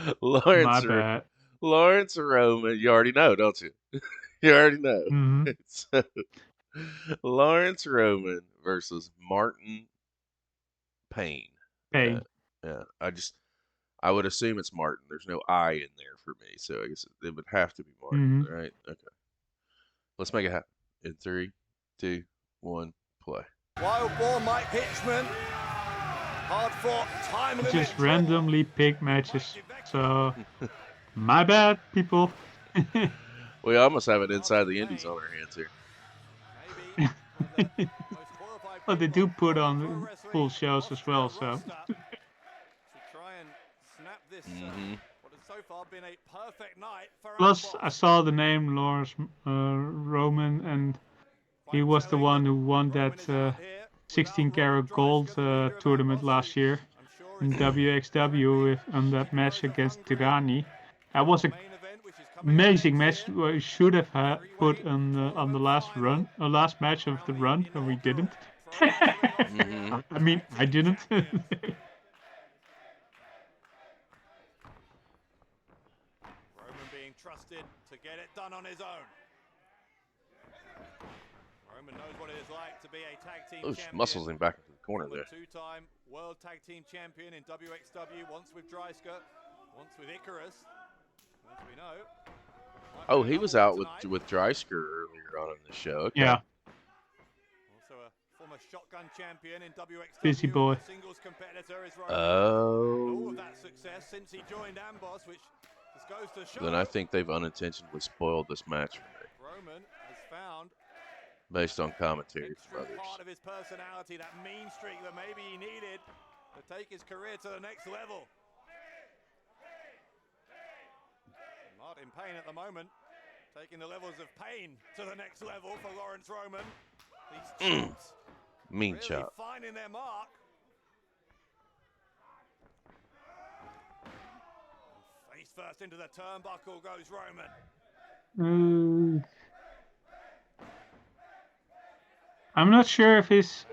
My Laurance, bad. Laurance Roman. You already know, don't you? You already know. Hmm. So, Laurance Roman versus Martn Payne. Hey. Yeah. I would assume it's Martn. There's no I in there for me, so I guess it would have to be Martn, Hmm. right? Okay. Let's make it happen. In 3, 2, 1, play. Wild Boar Mike Hitchman. Hard fought, time limit. Just randomly pick matches. So, my bad, people. We almost have it inside the Indies on our hands here. Well, they do put on full shows as well, so. Plus, I saw the name Laurance Roman, and he was the one who won that 16 karat gold tournament last year in WXW on that match against Tihanyi. That was an amazing match. We should have put on the last match of the run, and we didn't. I mean, I didn't. Roman being trusted to get it done on his own. Roman knows what it is like to be a tag team champion. Muscles him back into the corner there. Two-time world tag team champion in WXW, once with Dreissker, once with Icarus. As we know. Oh, he was out with Dreissker earlier on in the show. Okay. Yeah. Also a former shotgun champion in WXW. Busy boy. Singles competitor is Roman. Oh. All of that success since he joined Amboss, which just goes to show. Then I think they've unintentionally spoiled this match for me. Roman has found, based on commentary from others. Part of his personality, that mean streak that maybe he needed to take his career to the next level. Martn Payne at the moment, taking the levels of pain to the next level for Laurance Roman. These chops mean really chop. finding their mark. And face first into the turnbuckle goes Roman. I'm not sure if it's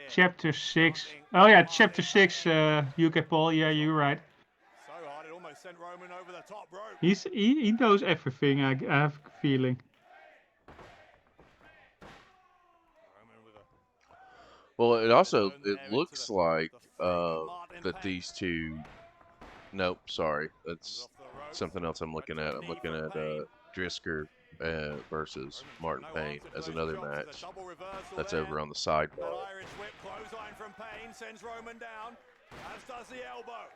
chapter 6. Oh yeah, chapter 6, UK Paul. Yeah, you're right. So hard it almost sent Roman over the top rope. He knows everything, I have a feeling. Well, it looks like that these two. Nope, sorry, that's something else I'm looking at. I'm looking at Dreissker versus Martn Payne as another match. That's over on the sidebar. Irish whip clothesline from Payne sends Roman down, as does the elbow.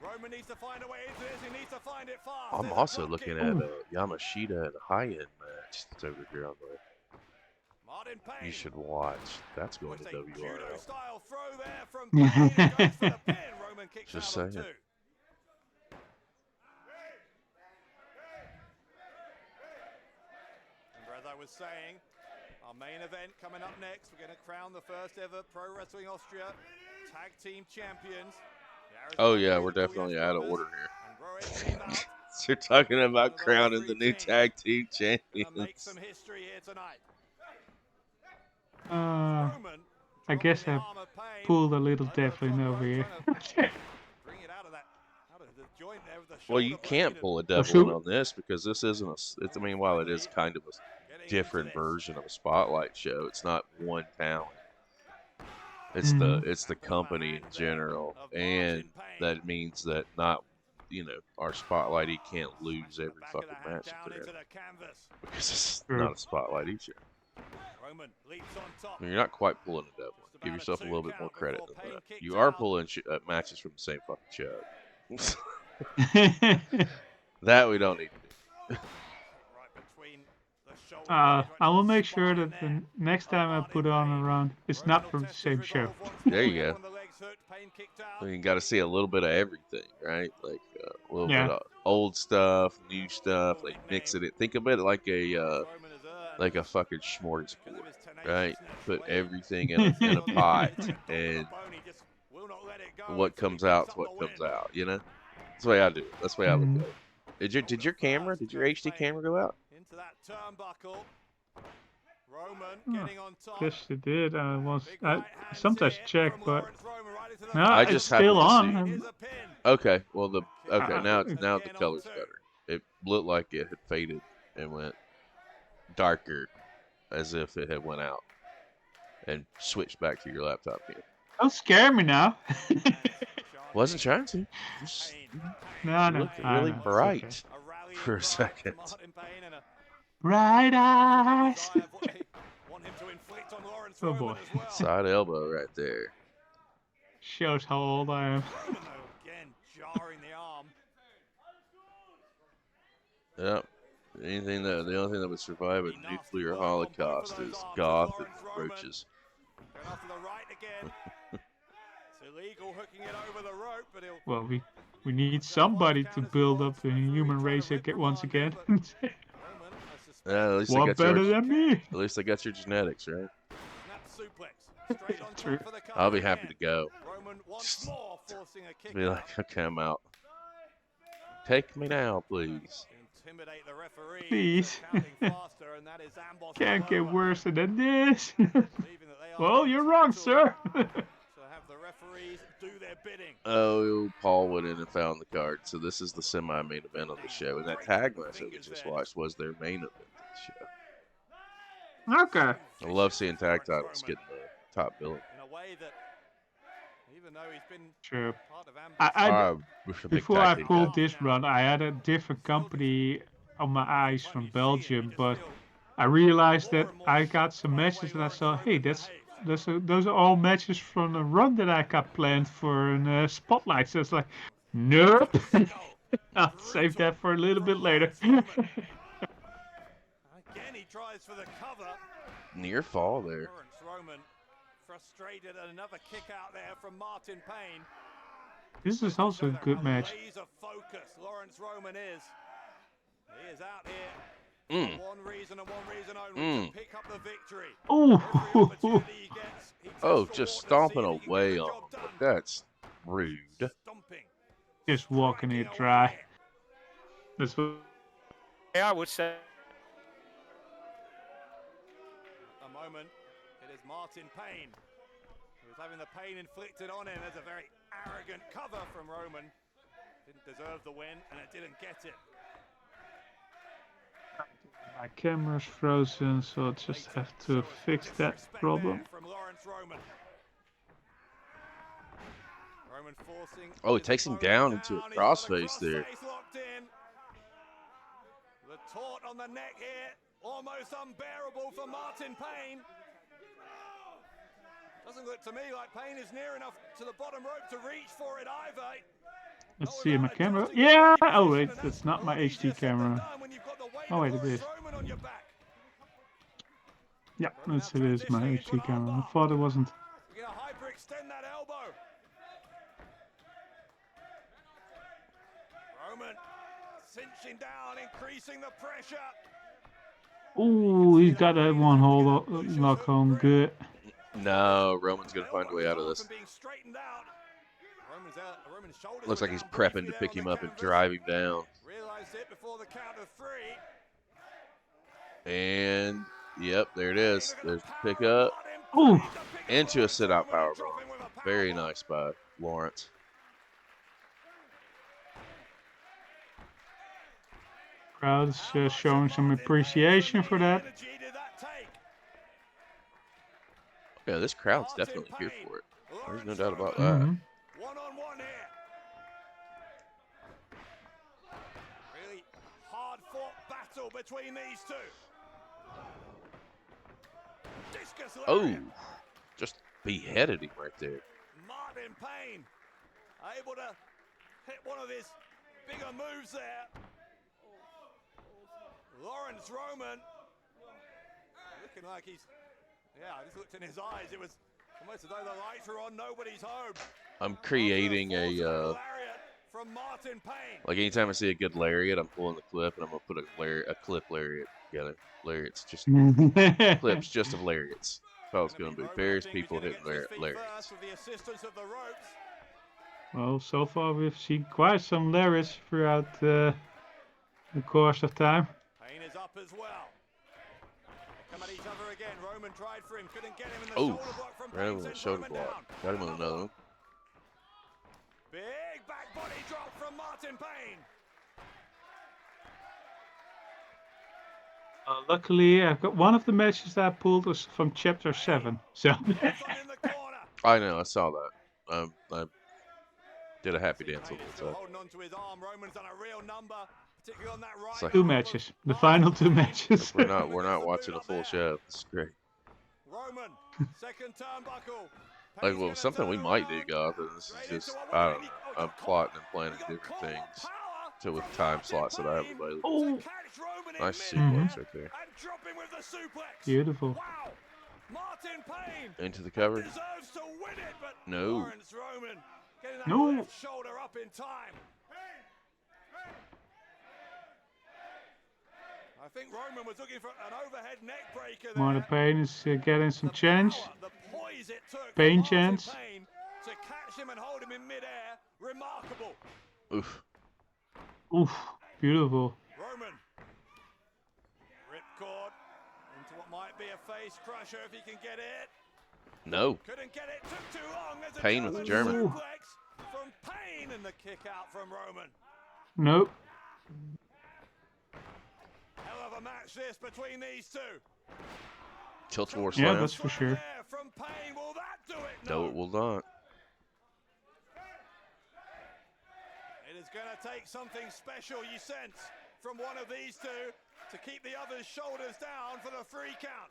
Roman needs to find a way into this. He needs to find it fast. I'm also looking at Yamashita and a high-end match that's over here on the. Martn Payne. You should watch. That's going to WRL. Style throw there from Payne. Goes for the pin. Roman kicks Just out on saying. 2. As I was saying, our main event coming up next. We're going to crown the first ever Pro Wrestling Austria Tag Team Champions. Oh yeah, we're definitely out of order here. So you're talking about crowning the new tag team champions. Make some history here tonight. I guess I pulled a little Devlin over here. Well, you can't pull a Devlin on this because this isn't a. I mean, while it is kind of a different version of a spotlight show, it's not one talent. It's the company in general, and that means that our spotlight, he can't lose every fucking match because it's not a spotlight each year. I mean, you're not quite pulling a Devlin. Give yourself a little bit more credit than that. You are pulling matches from the same fucking show. That we don't need to do. I will make sure that the next time I put on a run, it's not from the same show. There you go. So you got to see a little bit of everything, right? Like a little bit of old stuff, new stuff. Like mix it. Think of it like a fucking smorgasbord, right? Put everything in a pot, and what comes out is what comes out. You know, that's the way I do it. That's the way I look at it. Did your HD camera go out? Into that turnbuckle. Roman getting on top. Guess they did. I Big right hand sometimes hit check, from but Laurance Roman right into the no, I it's just still happened to on. see. Here's a pin. Okay, well now Uh, now the Again on color's two. better. It looked like it had faded and went darker, as if it had went out and switched back to your laptop here. Don't scare me now. Wasn't trying to. Just No, no. looked I really know, it's bright okay. A rallying for a cry from second. Martn Payne and a Bright eyes. desire of what they want him to inflict on Laurance Oh Roman boy. as well. Side elbow right there. Shows how old I am. Roman though again jarring the arm. Yep. The only thing that would survive a nuclear holocaust is goth and roaches. Going off to the right again. It's illegal hooking it over the rope, but he'll Well, we need somebody to build up the human race once again. Roman, I suspect, Yeah, at least What they got better your, than me? at least they got your genetics, right? snap suplex. Straight on True. top for the cover I'll be happy to again. go. Roman once more forcing a kick Be out. like, okay, I'm out. Take me now, please. Intimidate the referee. Please. Counting faster, and that is Amboss Can't get Lower, worse than this. believing that they are Well, you're wrong, sir. to have the referees do their bidding. Oh, Paul went in and found the card. So this is the semi-main event of the show. And that tag match that we just watched was their main event of the show. Okay. I love seeing tag titles getting the top billing. In a way that, even though he's been True. part of Amboss, Ah, Before I pulled this run, I had a different company on my eyes from Belgium, but I realized that I got some matches and I saw, hey, those are all matches from the run that I got planned for in Spotlight. So it's like, nope. I'll save that for a little bit later. again he tries for the cover. Near fall there. Laurance Roman frustrated at another kick out there from Martn Payne. This is also a good match. Laser focus, Laurance Roman is. He is out here Mm. for one reason and one reason only, to pick up the victory. Oh, Every opportunity he gets, he Oh, tests for just what to stomping see if he can away get the on job them. done. That's rude. Stomping. just walking it dry. That's what. I would say. A moment, it is Martn Payne who is having the pain inflicted on him. There's a very arrogant cover from Roman. Didn't deserve the win, and it didn't get it. My camera's frozen, so I just have to fix that Disrespect problem. there from Laurance Roman. Roman forcing Oh, it his takes him opponent down into a He's got crossface there. crossface locked in. The taunt on the neck here, almost unbearable for Martn Payne. Doesn't look to me like Payne is near enough to the bottom rope to reach for it either. Let's see my camera. Yeah! Oh wait, that's not my HD camera. Oh wait, it is. Yeah, it is my HD camera. I thought it wasn't. We're gonna hyperextend that elbow. Roman cinching down, increasing the pressure. Ooh, he's got that one hold lock on good. No, Roman's going to find a way out of this. Looks like he's prepping to pick him up and drive him down. Realized it before the count of three. And, yep, there it is. There's the pickup. Ooh, Into a sit-out powerbomb. Very nice by Laurance. crowd's showing some appreciation for that. Yeah, this crowd's definitely here for it. There's no doubt about that. Mhm. One-on-one here. Really hard-fought battle between these two. Discus Oh, lariat. just beheaded him right there. Martn Payne able to hit one of his bigger moves there. Laurance Roman looking like he's, I just looked in his eyes. It was almost as though the lights were on, nobody's home. I'm creating Lariat from Martn Payne. like anytime I see a good lariat, I'm pulling the clip and I'm gonna put a clip lariat together. Lariats, just clips just of lariats. That's all it's gonna be. Various people hitting lariats. With the assistance of the ropes. Well, so far we've seen quite some lariats throughout the course of time. Payne is up as well. at each other again. Roman tried for him, couldn't get him in the Oh, shoulder block from ran Payne. him with a Sends shoulder Roman block. down. Got him with another one. Big back body drop from Martn Payne. Luckily, I've got one of the matches that I pulled was from Chapter 7. So Goes on in the corner. I know, I saw that. I did a happy dance Payne with is it. still So. holding on to his arm. Roman's done a real number, particularly on that right. like- two arm of matches. The Martn final two Payne. matches. We're not watching a full show. This is great. Roman, second turnbuckle. Like, Payne's well, gonna something we turn might do, around. God. This is Straight just, into a I one. don't know. Oh, I'm got plotting and caught. planning He got different caught. things Power to with from time Martn slots that I have Payne available. Oh, to catch Roman in Nice midair sequence right there. and drop him with the suplex. beautiful. Wow. Martn Payne Into the cover. deserves to win it, but No. Laurance Roman getting that No. left shoulder up in time. I think Roman was looking for an overhead neck breaker there. Martn Payne is getting some The chance. power, the poise it took Payne for Martn chance. Payne to catch him and hold him in midair, remarkable. Oof. Oof, beautiful. Roman, ripcord into what might be a face crusher if he can get it. No. Couldn't get it, took too long. There's a Payne with the German. suplex from Payne and the kick out from Roman. Nope. Hell of a match this between these two. Tilt war Yeah, slam. that's for sure. There from Payne, will that do it? No, it will not. It is going to take something special, you sense, from one of these two to keep the other's shoulders down for the 3 count.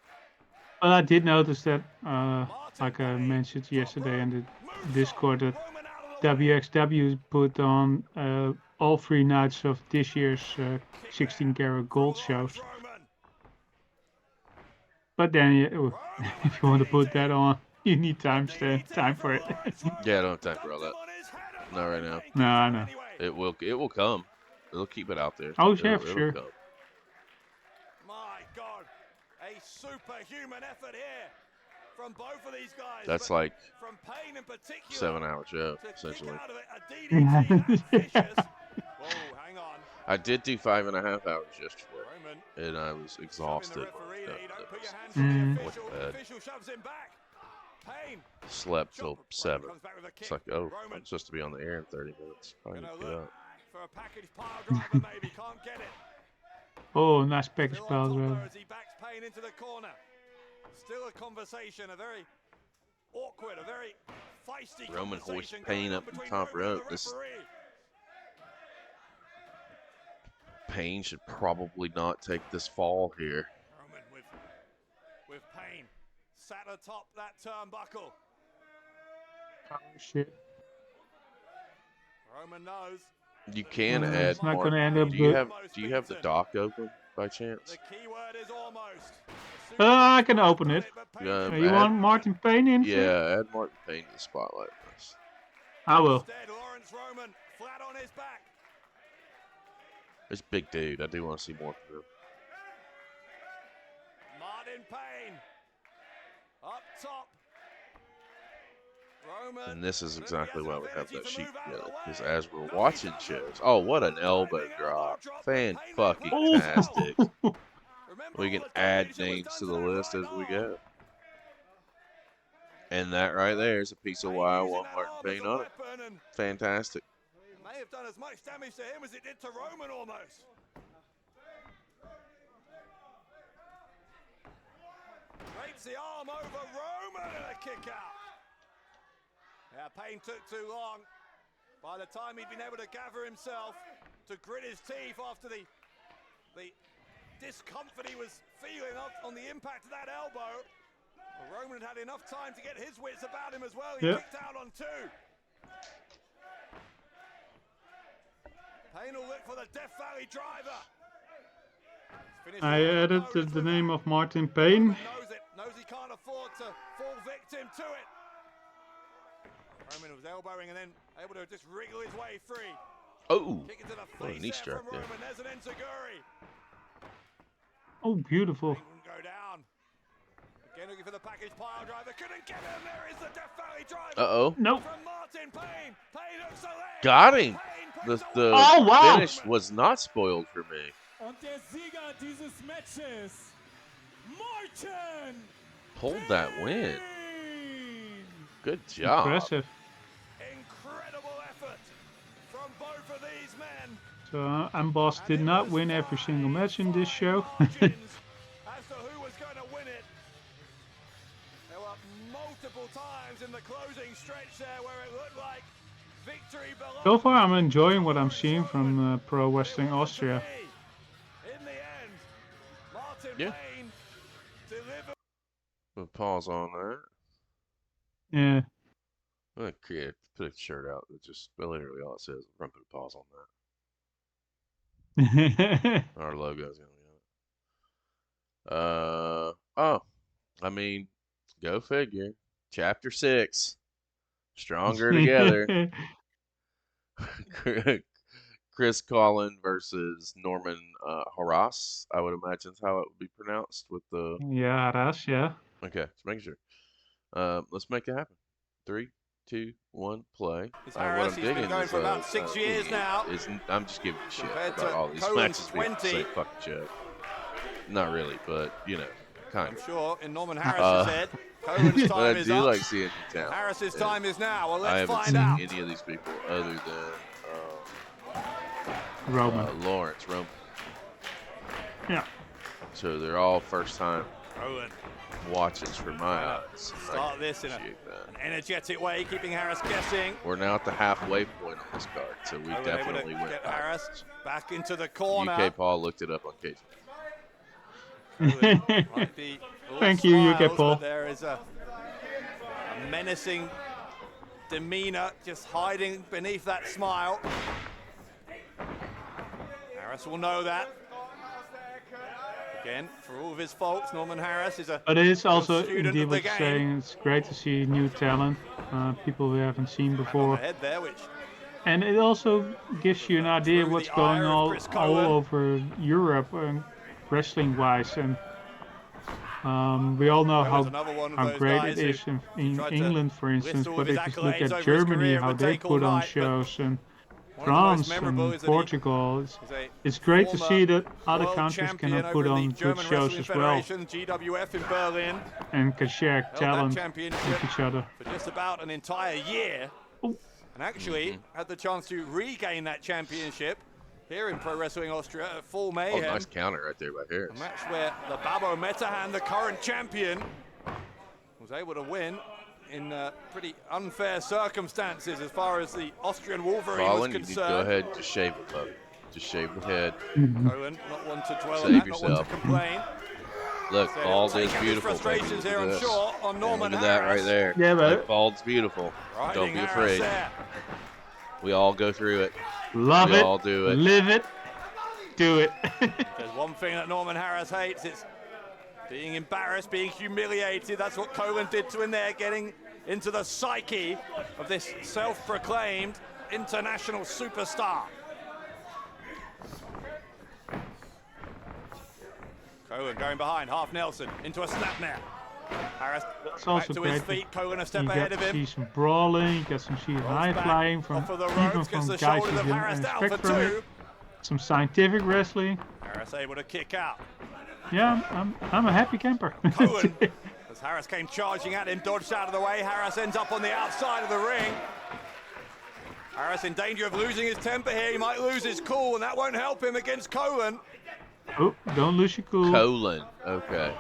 Well, I did notice that, Martn like I Payne, mentioned yesterday in the moonsault, Discord, that Roman out of the way. WXW put on all 3 nights of this year's 16 karat gold From shows. Laurance Roman. But then, Roman if you want to put DDT. that on, you need time DDT for from it. Laurance Roman. Yeah, I don't have time for all Dumped that. him on his head and Not right Martn now. Payne No, I kicks know. out anyway. It will come. It'll keep it out there. Oh, yeah, It'll for sure. come. My God, a superhuman effort here from both of these guys. That's but like from Payne in particular. 7-hour show, To essentially. kick out of it, a DDT, that's vicious. Whoa, hang on. I did do 5.5 hours yesterday, Roman and I was shoving exhausted. the when I referee got lead. Don't put your this. hands on the Mm. Went official. to The bed. official shoves him back. Payne. Slept till Roman 7. comes back with a kick. It's like, oh, Roman I'm supposed to be on the air in 30 minutes. I need gonna to get look up. for a package pile driver maybe. Can't get it. Oh, nice package Still on pile top driver. though as he backs Payne into the corner. Still a conversation, a very awkward, a very feisty Roman conversation hoists Payne going on up the between top Roman and rope. the This- referee. Payne should probably not take this fall here. Roman with Payne sat atop that turnbuckle. Oh, shit. Roman knows You can It's add not more. gonna end up Do you good. have the dock open by chance? the key word is almost. I can open it. Yeah, You add- want Martn Payne in? Yeah, add Martn Payne to the spotlight. on this. I will. Instead, Laurance Roman flat on his back. This big dude. I do want to see more from him. Martn Payne up top. Roman. And this is exactly why we have that sheet move out of together. the Because way. as we're No, he watching doesn't. shows, oh, what an elbow Lightning drop! drop from Payne with Fan-fucking Laurance. tastic. Remember We all can the add damage that was names done to the that list right as we arm. go. And that right there is a piece of Payne why I using want that Martn arm Payne as a on it. weapon and Fantastic. may have done as much damage to him as it did to Roman almost. Breaks the arm over Roman and a kick out. Yeah, Payne took too long. By the time he'd been able to gather himself to grit his teeth after the discomfort he was feeling on the impact of that elbow, well, Roman had enough time to get his wits about him as well. He Yep. kicked out on 2. Payne will look for the Death Valley driver. Finished I with one added opponent the with name that. of Martn Payne. Roman knows it, knows he can't afford to fall victim to it. Roman was elbowing and then able to just wriggle his way free. Oh, Kick into the what a face Oh, knee there strike from there. Roman. There's an enziguri. Oh, beautiful. Payne wouldn't go down. Again looking for the package pile driver. Couldn't get him. There is the Death Valley driver. Uh-oh. Nope. From Martn Payne. Payne hooks the leg. Got him. Payne The, puts the away. Oh, wow. finish was not spoiled for me. Und der Sieger dieses Matches Martn. Pulled that win. Good job. Impressive. Incredible effort from both of these men. So Amboss did not win every single match in this show. Margins as to who was going to win it. There were multiple times in the closing stretch there where it looked like victory belonged. So far, I'm enjoying what I'm seeing from Pro Wrestling Austria. In the end, Martin Yeah. Payne delivered. We'll pause on that. Yeah. I'm gonna put a shirt out that just literally all it says. We're gonna put a pause on that. Our logo's gonna be on it. I mean, go figure. Chapter 6. Stronger together. Chris Colen versus Norman Harras, I would imagine is how it would be pronounced with the. Yeah, Harras, yeah. Okay, just making sure. Let's make it happen. 3, 2, 1, play. It's Harras. He's been going for about 6 years now. I'm just giving shit Compared about to all these Colen's matches being the 20. same fucking show. Not really, but you know, kind I'm of. sure in Norman Harris's head, Colen's But time I is do up. like seeing new talent. Harris's and time is now. Well, I let's haven't find seen out. any of these people other than Roman. Laurance, Roman. Yeah. So they're all first time Colen watches for my eyes. start this in an energetic way, keeping Harras guessing. We're now at the halfway point on this card, so we Colen definitely able to went get Harras backwards. back into the corner. UK Paul looked it up on cage. Colen might be all Thank you, UK smiles, Paul. but there is a menacing demeanor just hiding beneath that smile. Harras will know that. Again, for all of his faults, Norman Harras is a But it is also student indeed of the what you're game. saying. It's great to see new talent, people we haven't seen on the before. head there, which And it also gives you an idea Through what's the going ire of all Chris all Colen. over Europe, wrestling-wise. And we all know Colen's another one of how those great guys it who is in tried to England, for instance. list all of But his if you look accolades at over his Germany, career, it how would they take all put on night, but shows, and one of the most France memorable and is that he Portugal, is a it's great to former see that other world countries champion can put over on the good German shows Wrestling as well Federation, GWF in Berlin. and can share Held that talent championship with each other. for just about an entire year. Oh. And actually had the chance to regain that championship here in Pro Wrestling Austria at Full Oh, Mayhem. nice counter right there by A Harris. match where the Babo Metahan, the current champion, was able to win in pretty unfair circumstances as far as the Austrian Wolverine Colin, was you need to concerned. go ahead and just shave it, buddy. Just shave the head. Colen, not one to dwell Save on that, not one yourself. to complain. Look, So bald take is out his beautiful. baby. frustrations Look here, at I'm this. sure, on And Norman look at that Harras. right there. Yeah, but- Like, bald's beautiful. Riding Don't be Harras afraid. there. We all go through it. Love We it, all do it. live it, do it. There's one thing that Norman Harras hates, it's being embarrassed, being humiliated. That's what Colen did to him there, getting into the psyche of this self-proclaimed international superstar. Colen going behind, half Nelson, into a snapmare. Harras It's back also to great his that feet, Colen a step You ahead get of to see him. some brawling, you get some see high back flying from off of the even ropes, from gets the guys shoulders you of didn't Harras down for expect from it. two. Some scientific wrestling. Harras able to kick out. Yeah, I'm a happy camper. Colen, as Harras came charging at him, dodged out of the way. Harras ends up on the outside of the ring. Harras in danger of losing his temper here. He might lose his cool, and that won't help him against Colen. Oh, don't lose your cool. Colon. Okay.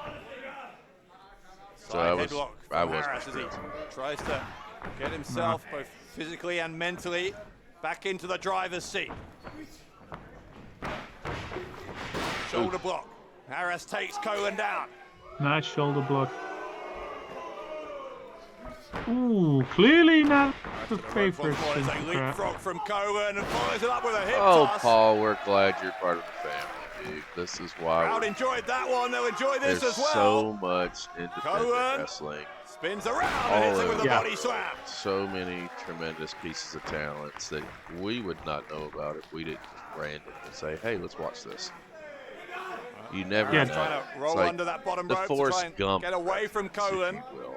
So Side I was headlock from Harras as he tries to get himself both physically and mentally back into the driver's seat. Shoulder block. Harras takes Colen down. Nice shoulder block. Ooh, clearly not the favorite. Once more, there's a leapfrog from Colen and follows it up with a hip Oh, toss. Paul, we're glad you're part of the family, dude. This is why Crowd enjoyed that one. They'll enjoy this there's as well. so much independent Colen wrestling. spins around and hits it with a Yeah. body slam. So many tremendous pieces of talents that we would not know about if we didn't just randomly say, hey, let's watch this. You never Yeah. know. Trying to It's roll like under that bottom the rope to Forrest try and Gump get away from if Colen. you will.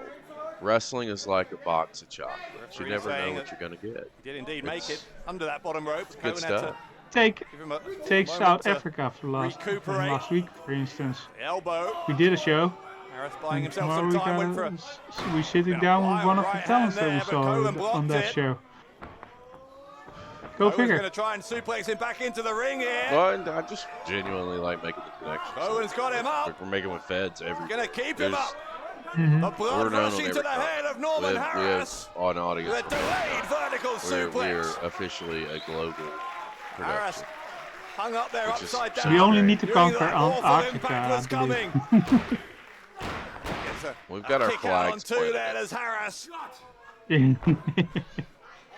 Wrestling is like a box of chocolates. You Referee neget. saying What that you're going to get. He did indeed make It's it under that bottom rope. good Colen had to stuff. take Give him a take moment South to Africa for last recuperate. week, for instance. The elbow. We did a show. Harras buying And himself tomorrow some time. Went for a we're sitting bit of down with wild one of the right talents hand that we there, but saw Colen on blocked that it. show. Go Cohen's figure. going to try and suplex him back into the ring here. Well, I just genuinely like making the connection. Cohen's got him up. We're making with feds every. Going to keep him up. Mhm. The blood We're known on rushing to every the continent. head of We Norman have Harras. on audience. With a delayed vertical We're suplex. officially a global Harras production. hung up there Which is- upside down. So We only need to Knew conquer that awful Antarctica, impact was I believe. coming. Gets a We've got our kick out on flags two planted. there as Harras.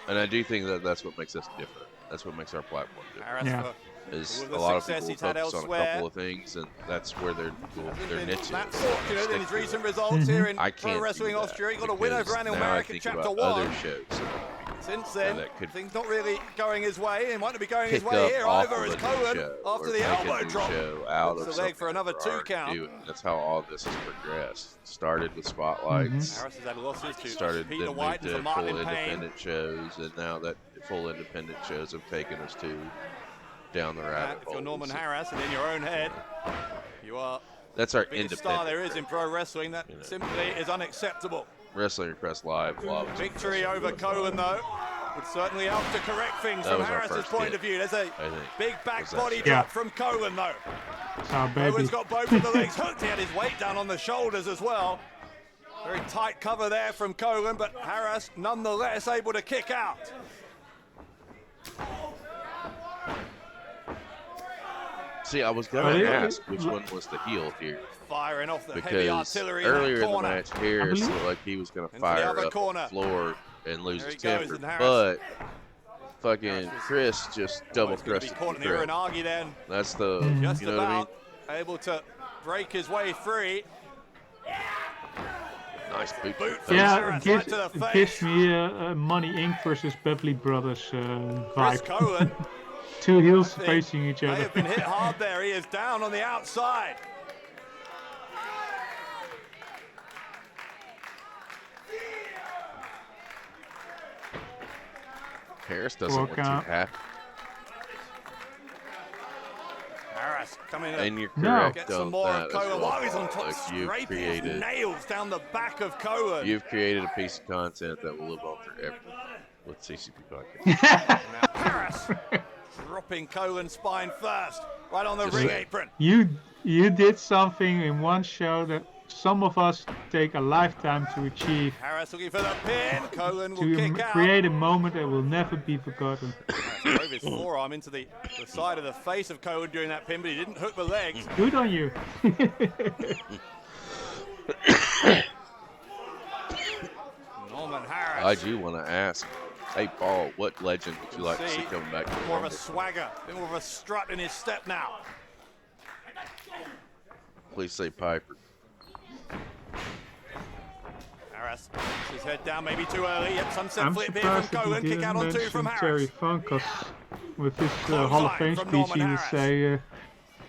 And I do think that that's what makes us different. That's what makes our platform different. Harras Yeah. for Is all a the lot of success people he's had focus on a elsewhere. couple of things, and that's where their niche is. That fortunate in his Stick to recent it. results here in I Pro can't Wrestling do that Austria. He got a win because over Anil now I Marek in think Chapter about 1. other shows. Since then, that could things not really going his way. He might not be going his Pick way up here off either of as a new Colen, show after or the make a elbow new drop, show out puts of the leg for something another that 2 we're already count. doing. That's how all this has progressed. Started with spotlights. Harras has had losses to Started Peter then White moved and to for full Martn in pain. independent shows, and now that full independent shows have taken us to down the rabbit If hole. you're Norman Harras and in your own head, you are That's our the biggest independent star there is in pro wrestling. That simply is unacceptable. Wrestling Request Live. Loves Victory over Colen, though, would certainly help to correct things That from was our Harris's first point hit, of view. There's a I think. big back Was that body shit? drop Yeah. from Colen, though. It's our baby. Cohen's got both of the legs hooked. He had his weight down on the shoulders as well. Very tight cover there from Colen, but Harras nonetheless able to kick out. See, I was But going it- to ask which one was the heel here, Firing off the heavy because artillery earlier in in that the corner. match, Harris believe- looked like he was going to Into the fire other up corner. the floor and lose There his he goes, temper, and Harris- but fucking Harris was- Chris just double He's going to be thrusted caught in the the crowd. Uranagi then. That's the, Just you know what I mean? about able to break his way free. Nice boot. to the Boot face. from Yeah, Harris it right to the it face. gives me a Money Inc. versus Beverly Brothers Chris vibe. Colen Two heels think facing each may other. have been hit hard there. He is down on the outside. Harris doesn't look too Walk out. happy. Harras coming in. And you're No. correct Get on some more that of as Cohen well. while he's on top, Like, scraping his nails down the back of Cohen. you've created a piece of content that will live on forever with CCP Podcast. Now Harras dropping Cohen's spine first, right on the Just ring saying. apron. You did something in one show that some of us take a lifetime to achieve. Harras looking for the pin. Cohen will To kick out. create a moment that will never be forgotten. Drove his forearm into the side of the face of Cohen during that pin, but he didn't hook the legs. Good on you. Norman Harras. I do want to ask, hey Paul, what legend would you like to see coming back to the more of a Rumble? swagger, a bit more of a strut in his step now. Please say Piper. Harras puts his head down, maybe too early. Yep, sunset I'm flip here from surprised that Cohen. he Kick out didn't on two from mention Harras. Terry Funk, 'cause with his Clothesline Hall of Fame from speech, he Norman would Harras. say,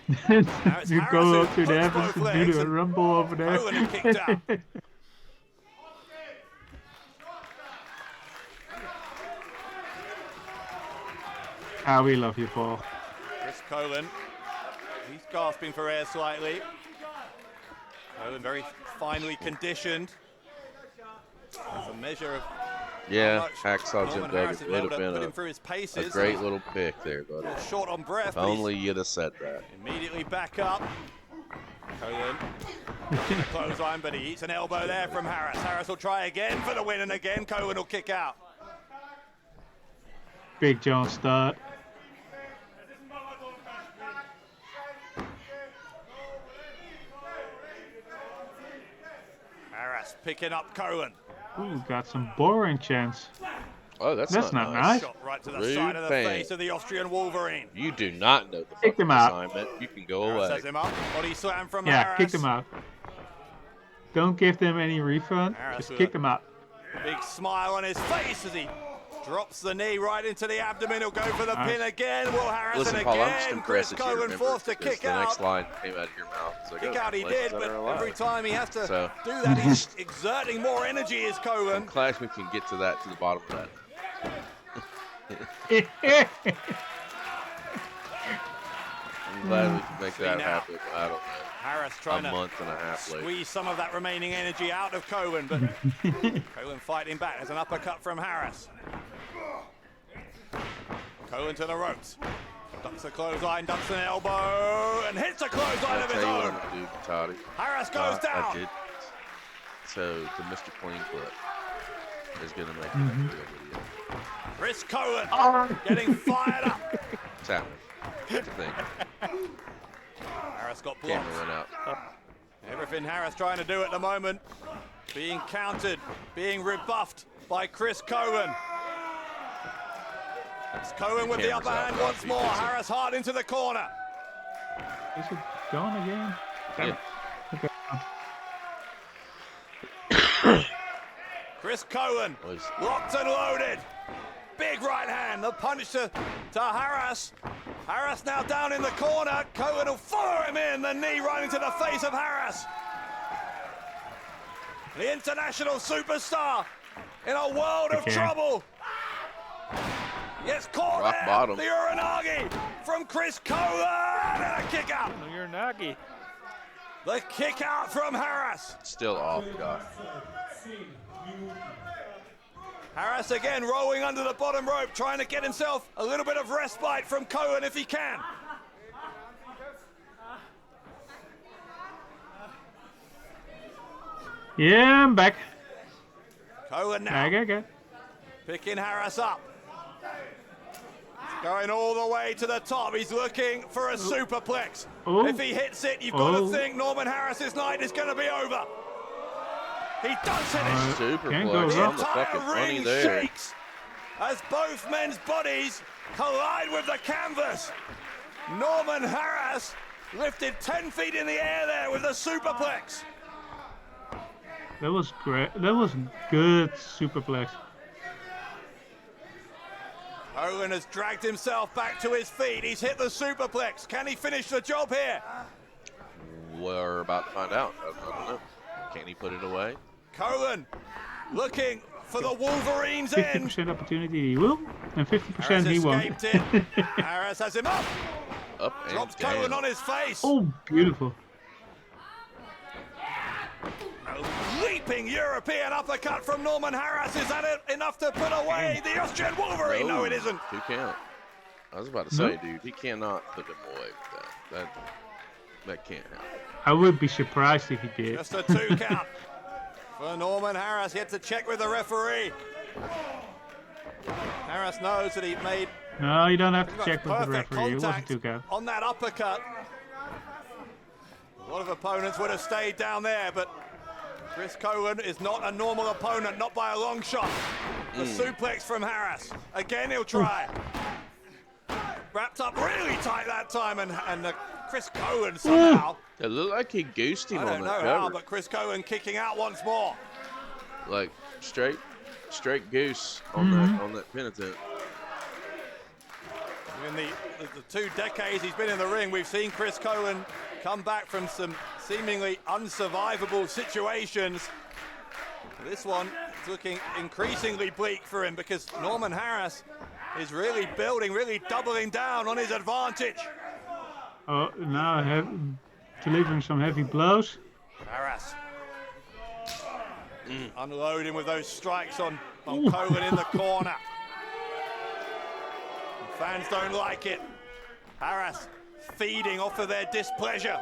it's you Harras go who up to the puts heavens both and legs do the and rumble over there. Cohen had kicked out. Ah, we love you, Paul. Chris Colen, he's gasping for air slightly. Colen very finely conditioned. As a measure of Yeah, how much Hacksaw Jim Norman Duggan Harras has would been have able to put him been through his a paces. great little pick there, buddy. A little short on breath, If but he's only you'd have said that. immediately back up. Colen, clothesline, but he eats an elbow there from Harras. Harras will try again for the win, and again Cohen will kick out. Big John Studd. Harras picking up Cohen. Ooh, got some boring chants. Oh, that's That's not not nice. Shot right to the Rude side of the fan. face of the Austrian Wolverine. You do not know the Kick fucking him out. assignment. You can go Harras away. has him up. Body slam from Yeah, Harras. kick them out. Don't give them any refund. Harras Just with kick a- them out. Big smile on his face as he drops the knee right into the abdomen. He'll go for the Nice. pin again. Will Harris Listen, and Paul, I'm just again. impressed Chris that you Cohen remember forced to because kick the out. next line came out of your mouth. It's like, Kick oh, out he legends did, that but are alive. every time he has to So- do that, he's exerting more energy, is Cohen. I'm glad we can get to that, to the bottom of that. I'm glad we can make See that now. happen. I don't know. Harras trying A to month and a half later. squeeze some of that remaining energy out of Colen, but Colen fighting back. There's an uppercut from Harras. Colen to the ropes. Ducks a clothesline, ducks an elbow, and hits a clothesline I'll of his tell you what own. I'm gonna do, Toddy. Harras goes down. I did. So the Mr. Clean Clip is gonna make it a video. Chris Colen getting fired up. It's happening. That's the thing. Harras got Camera blocked. went out. Everything Harras trying to do at the moment, being countered, being rebuffed by Chris Colen. It's Colen with the upper hand once more. Harras hard into the corner. Is it gone again? Yeah. Okay. Chris Colen locked and loaded. Big right hand, the punch to Harras. Harras now down in the corner. Colen will follow him in. The knee right into the face of Harras. The international superstar in a world of trouble. Gets caught Rock there. bottom. The Uranagi from Chris Colen and a kick out. You're Nagi. The kick out from Harras. Still off, Doc. Harras again rolling under the bottom rope, trying to get himself a little bit of respite from Colen if he can. Yeah, I'm back. Colen now Okay. picking Harras up. Going all the way to the top. He's looking for a superplex. Oh. If he hits it, you've got to Oh. think Norman Harras's night is going to be over. He does hit it. Super Can't go flex wrong. on the fucking Entire money ring there. shakes as both men's bodies collide with the canvas. Norman Harras lifted 10 feet in the air there with a superplex. That was great. That was good superplex. Colen has dragged himself back to his feet. He's hit the superplex. Can he finish the job here? We're about to find out. I don't know. Can he put it away? Colen looking for the Wolverine's end. 50% opportunity he will, and 50% Harras he won't. escaped it. Harras has him up. Up and Drops down. Colen on his face. Oh, beautiful. A leaping European uppercut from Norman Harras. Is that enough to put away the Austrian Wolverine? No, it isn't. 2 count. I was about to say, dude, he cannot put him away with that. That can't happen. I would be surprised if he did. Just a 2 count for Norman Harras. He had to check with the referee. Harras knows that he made No, you don't have to pretty check much with the perfect referee. It wasn't contact 2 count. on that uppercut. A lot of opponents would have stayed down there, but Chris Colen is not a normal opponent, not by a long shot. The suplex from Harras. Again, he'll try. Wrapped up really tight that time, and Chris Colen somehow, It looked like he goosed him I on don't know that how, cover. but Chris Colen kicking out once more. Like straight goose on that penitent. In the 2 decades he's been in the ring, we've seen Chris Colen come back from some seemingly unsurvivable situations. This one is looking increasingly bleak for him because Norman Harras is really building, really doubling down on his advantage. Oh, now delivering some heavy blows. Harras unloading with those strikes on Colen in the corner. Fans don't like it. Harras feeding off of their displeasure.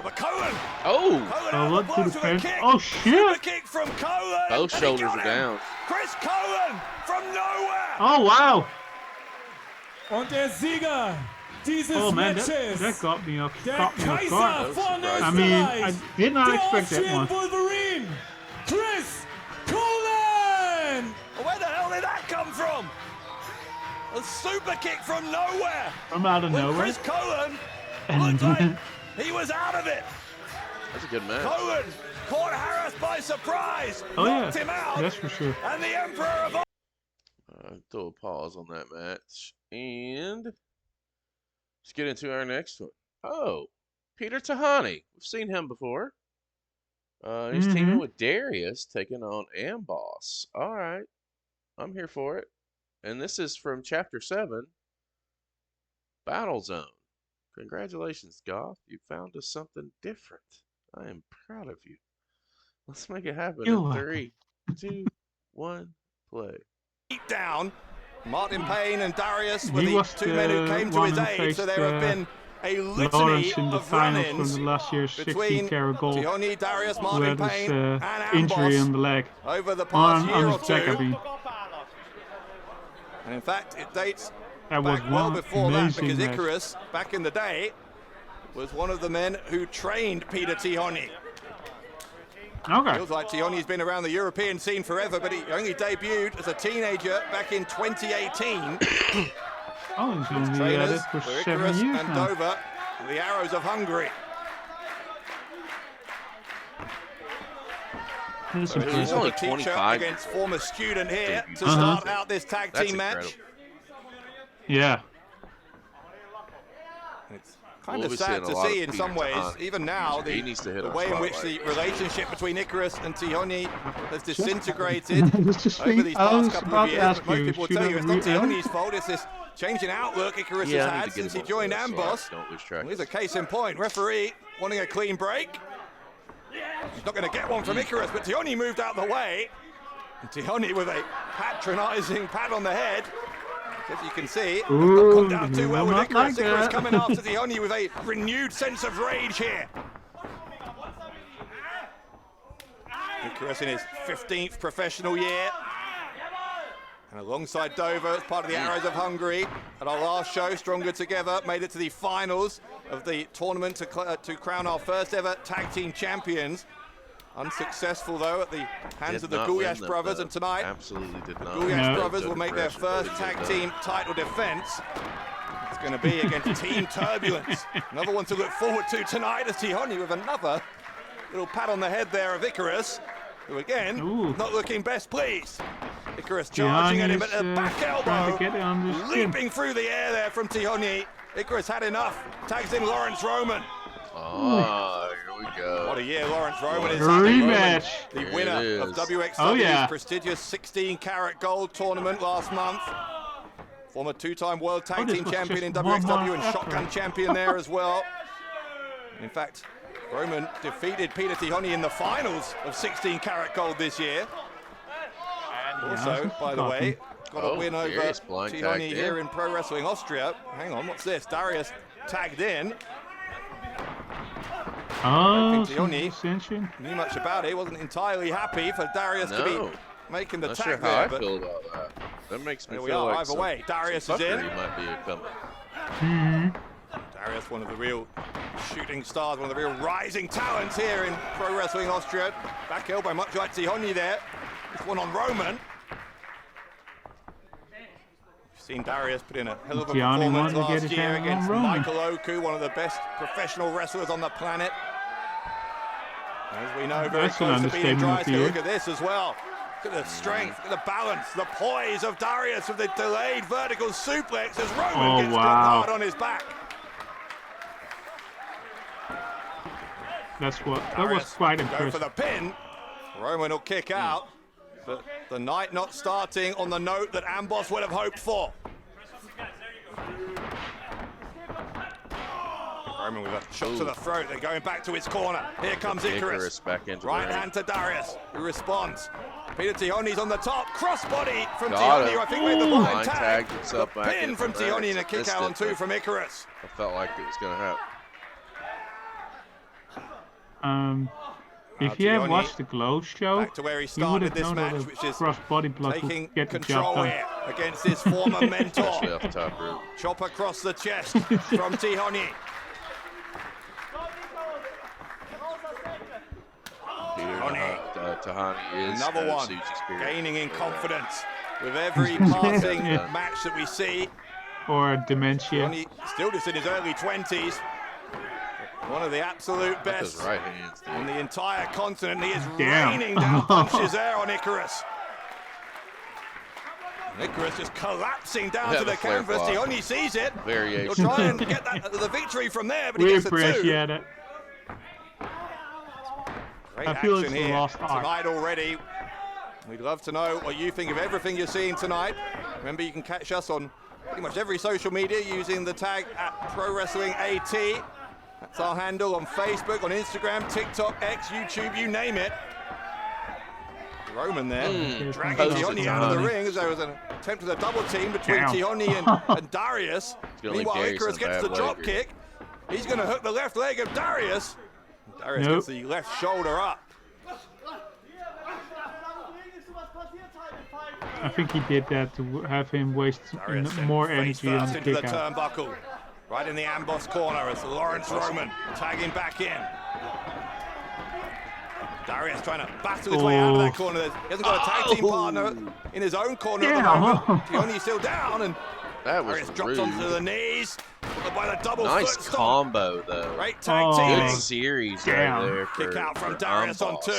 But Colen! Oh! Colen Oh, out what the to blocks the with a fence? kick. Oh, shit! Super kick from Colen! Both and he shoulders got are him. down. Chris Colen from nowhere! Oh, wow! Und der Sieger dieses Oh, man, Matches, that got me off der guard. Kaiser von I mean, I Österreich, did not der expect that Austrian one. Wolverine, Chris Colen! Where the hell did that come from? A super kick from nowhere! From out of When nowhere. Chris Colen looked like he was out of it. That's a good match. Colen caught Harras by surprise, Oh, yeah, knocked him out, that's for sure. and the Emperor of Throw a pause on that match. And let's get into our next one. Oh, Peter Tihanyi. We've seen him before. He's teaming with Darius, taking on Amboss. All right. I'm here for it. And this is from Chapter 7, Battle Zone. Congratulations, Goth. You found us something different. I am proud of you. Let's make it happen You're in welcome. 3, 2, 1, play. Deep down, Martin Payne and Darius were He the was two men who the came to one his who aid, so faced, there have been a litany Laurance in the of finals from run-ins the last year's between 16-karat gold, Tihanyi, Darius, who Martin had Payne, his and injury Amboss on the leg. over the past year On or his back, I two. mean. And in fact, it dates That was back well one before that, amazing because match. Icarus, back in the day, was one of the men who trained Peter Tihanyi. Okay. Feels like Tihanyi's been around the European scene forever, but he only debuted as a teenager back in 2018. Oh, he's going to be at Trainers it for were 7 Icarus years and now. Dover, the Arrows of Hungary. That's So impressive. He's only former teacher 25 against years old. former student here to Uh-huh. start out this tag That's team match. incredible. Yeah. It's kind We'll of be sad seeing a to lot see of in some Peter ways, Tihanyi. even now, He needs to hit the our way in which the spotlight. relationship between Icarus and Tihanyi has disintegrated Just over these I past was couple about of to years. ask But most you, people will should tell I you it's not re-end? Tihanyi's fault, it's this change in outlook Icarus Yeah, has I need had to get since he him on joined this so I Amboss. don't lose track Well, of here's a this. case in point. Referee wanting a clean break. He's not going to get one from Icarus, but Tihanyi moved out the way. And Tihanyi with a patronising pat on the head. As you can see, it's not gone down too well with not Icarus. like Icarus that. coming after Tihanyi with a renewed sense of rage here. Icarus in his 15th professional year. And alongside Dover as part of the Arrows of Hungary. At our last show, Stronger Together made it to the finals of the tournament to crown our first ever tag team champions. Unsuccessful though at the hands of the Gulyas brothers, and tonight Absolutely did not. Gulyas No. brothers will make their first tag team title defense. It's going to be against Team Turbulence. Another one to look forward to tonight as Tihanyi with another little pat on the head there of Icarus, who again, Ooh. not looking best pleased. Icarus charging at him at the Tihanyi's, back trying elbow, to get it on the skin. leaping through the air there from Tihanyi. Icarus had enough, tags in Laurance Roman. Oh, here we go. What a year Laurance Roman is A having. rematch. The Here winner it of is. WXW's Oh, yeah. prestigious 16-karat gold tournament last month. Former two-time world tag this team was champion in just 1 WXW and month shotgun after. champion there as well. In fact, Roman defeated Peter Tihanyi in the finals of 16-karat gold this year. Also, by the way, got a Oh, win over Darius blind Tihanyi tagged here in. in Pro Wrestling Austria. Hang on, what's this? Darius tagged in. Oh, think some Tihanyi dissension. Knew much about it. He wasn't entirely happy for Darius to No. be making the Not tag sure how there, I but feel about that. That makes me there we feel are. like Either some, way, Darius some is in. fuckery might be coming. Darius, one of the real shooting stars, one of the real rising talents here in Pro Wrestling Austria. Back elbow, much like Tihanyi there. This one on Roman. We've seen Darius put in a hell of a Tihanyi performance wanted to get last his year hand on against Roman. Michael Oku, one of the best professional wrestlers on the planet. As we know, very That's an close to being understatement of the Dreissker. year. Look at this as well. Look at the strength, look at the balance, the poise of Darius with the delayed vertical suplex as Roman Oh, gets wow. dropped hard on his back. That was Darius quite will go for impressive. the pin. Roman will kick out, but the night not starting on the note that Amboss would have hoped for. Roman with a shot to the throat. They're going back to his corner. Here comes Icarus. back into Right the ring. hand to Darius, who responds. Peter Tihanyi's on the top. Crossbody from Got Tihanyi, it. who I think made the Ooh. blind Blind tag. tagged The himself back pin in from from there. Tihanyi and a kick Missed out it, on two but from Icarus. I felt like it was going to happen. If you have Tihanyi watched the Glow show, back to where he you would started have this known match, that a which is cross body block taking would get the job control done. here against his former mentor. Especially off the top rope. Chop across the chest from Tihanyi. Tihanyi is Another one, Susie Spirit. gaining in confidence with every passing Yeah. match that we see. Or dementia. Tihanyi still just in his early 20s. One of the absolute With his best right hands, dude. on the entire continent. He is Damn. raining down punches there on Icarus. And Icarus just collapsing down Yeah, to the the flare canvas. flop. Tihanyi sees it. Variation. He'll try and get the victory from there, but he We gets a two. appreciate it. Great I feel action it's the here lost art. tonight already. We'd love to know what you think of everything you're seeing tonight. Remember, you can catch us on pretty much every social media using the tag at Pro Wrestling AT. That's our handle on Facebook, on Instagram, TikTok, X, YouTube, you name it. Roman there, dragging Tihanyi out of the ring as there was an attempt at a double team between Tihanyi and Darius. Meanwhile, Icarus gets the drop kick. He's going to hook the left leg of Darius. Darius gets the left shoulder up. I think he did that to have him waste more energy on the into the kick out. turnbuckle. Right in the Amboss corner as Laurance Roman tagging back in. Darius trying to battle his way out of that corner. He hasn't got a tag team partner in his own corner at the moment. Tihanyi's still down, and Darius drops onto the knees. By the double nice foot combo though. Great tag teaming. Good series right there. Kick out from Darius on 2.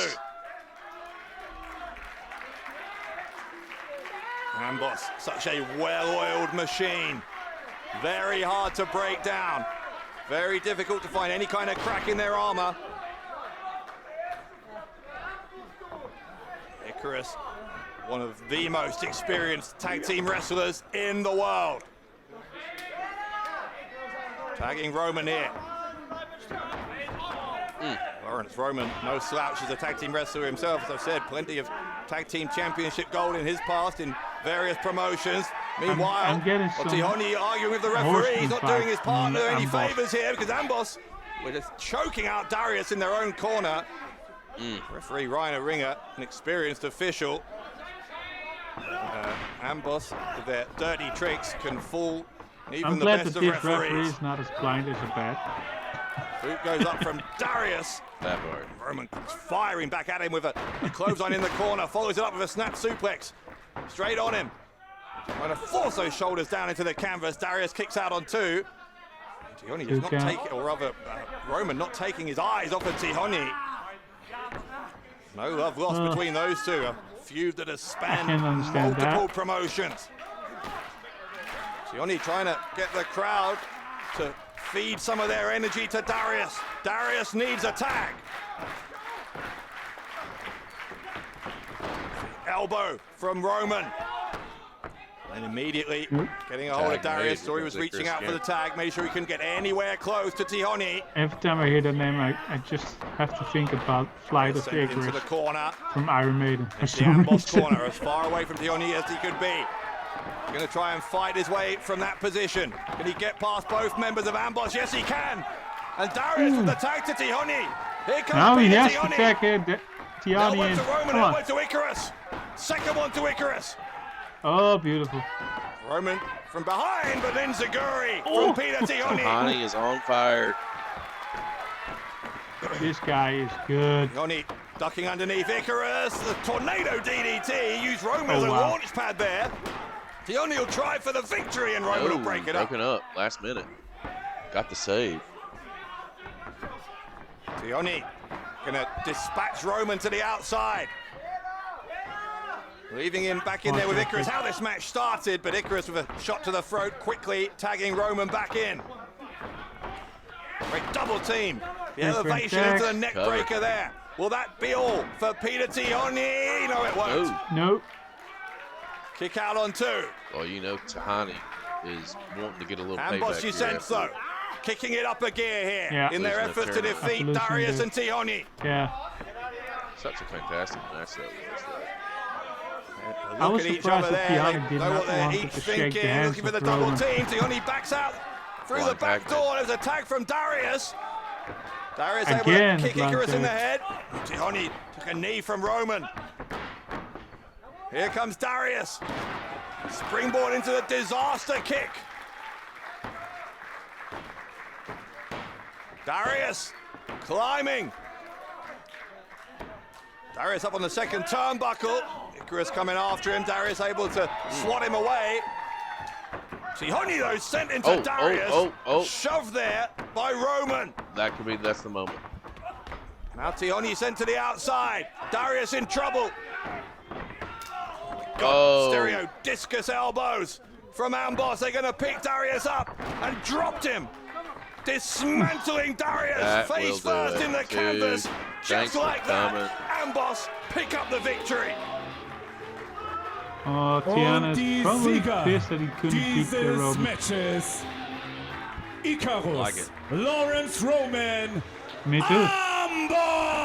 Amboss, such a well-oiled machine. Very hard to break down. Very difficult to find any kind of crack in their armor. Icarus, one of the most experienced tag team wrestlers in the world. Tagging Roman here. Laurance Roman, no slouch as a tag team wrestler himself. As I've said, plenty of tag team championship gold in his past in various promotions. Meanwhile, Tihanyi arguing with the referee. He's not doing his partner any favors here because Amboss were just choking out Darius in their own corner. Referee Ryan Ringer, an experienced official. Amboss, with their dirty tricks, can fool even the best of referees. Referee is not as blind as a bat. Boot goes up from Darius. Roman firing back at him with a clothesline in the corner, follows it up with a snap suplex. Straight on him. Trying to force those shoulders down into the canvas. Darius kicks out on 2. Tihanyi does not take it, or rather, Roman not taking his eyes off of Tihanyi. No love lost between those two. A feud that has spanned multiple promotions. Tihanyi trying to get the crowd to feed some of their energy to Darius. Darius needs a tag. Elbow from Roman. And immediately getting a hold of Darius. Saw he was reaching out for the tag. Made sure he couldn't get anywhere close to Tihanyi. Every time I hear that name, I just have to think about Flight of Icarus into the corner from Iron Maiden. The Amboss corner, as far away from Tihanyi as he could be. He's going to try and fight his way from that position. Can he get past both members of Amboss? Yes, he can. And Darius with the tag to Tihanyi. Here comes now he has Tihanyi. to tag Tihanyi. One to Roman, one to Icarus. Second one to Icarus. Oh, beautiful. Roman from behind, but then Zaguri from Peter Tihanyi. Tihanyi is on fire. This guy is good. Tihanyi ducking underneath Icarus. The tornado DDT. He used Roman as a launch pad there. Tihanyi will try for the victory, and Roman will break it up. Broken up, last minute. Got the save. Tihanyi gonna dispatch Roman to the outside. Leaving him back in there with Icarus. How this match started, but Icarus with a shot to the throat, quickly tagging Roman back in. Great double team. The elevation into the neck breaker there. Will that be all for Peter Tihanyi? No, it won't. No. Kick out on 2. Well, you know Tihanyi is wanting to get a little Amboss, you sense though, kicking it up a gear here in their efforts to defeat Darius and Tihanyi. Yeah. Such a fantastic match that was. Look at each other there. They know what they're each thinking. Looking for the double team. Tihanyi backs out through the back door. There's a tag from Darius. Darius able to kick Icarus in the head. Tihanyi took a knee from Roman. Here comes Darius. Springboard into the disaster kick. Darius climbing. Darius up on the second turnbuckle. Icarus coming after him. Darius able to swat him away. Tihanyi though sent into Darius. Shoved there by Roman. That's the moment. Now Tihanyi sent to the outside. Darius in trouble. Stereo discus elbows from Amboss. They're going to pick Darius up and dropped him. Dismantling Darius face first in the canvas. Just like that, Amboss pick up the victory. Oh, Tihanyi Und die is probably Sieger pissed that he couldn't beat the dieses Roman. Matches, Icarus, Like it. Laurance Roman, Me too. Amboss.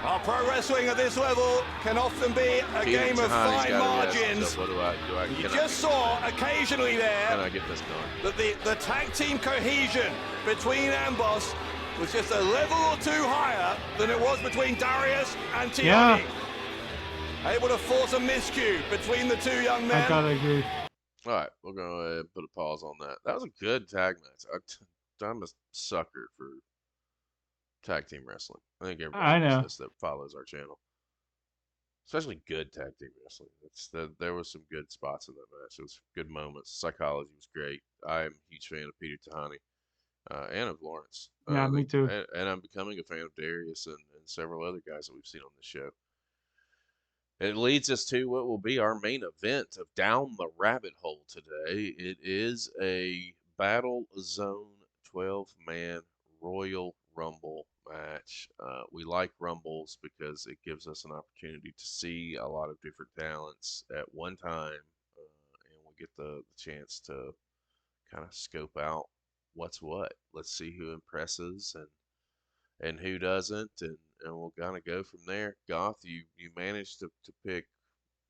Our pro wrestling at this level can often be a game of fine margins. What do You just saw occasionally Can there I get this going? that the tag team cohesion between Amboss was just a level or two higher than it was between Darius and Tihanyi. Yeah. Able to force a miscue between the two young I men. gotta agree. All right, we're going to go ahead and put a pause on that. That was a good tag match. I'm a sucker for tag team wrestling. I think everybody knows this that follows our channel. Especially good tag team wrestling. There was some good spots in that match. It was good moments. Psychology was great. I am a huge fan of Peter Tihanyi and of Laurance. Yeah, me too. And I'm becoming a fan of Darius and several other guys that we've seen on this show. It leads us to what will be our main event of Down the Rabbit Hole today. It is a Battle Zone 12-man Royal Rumble match. We like Rumbles because it gives us an opportunity to see a lot of different talents at one time, and we get the chance to kind of scope out what's what. Let's see who impresses and who doesn't, and we'll kind of go from there. Goth, you managed to pick,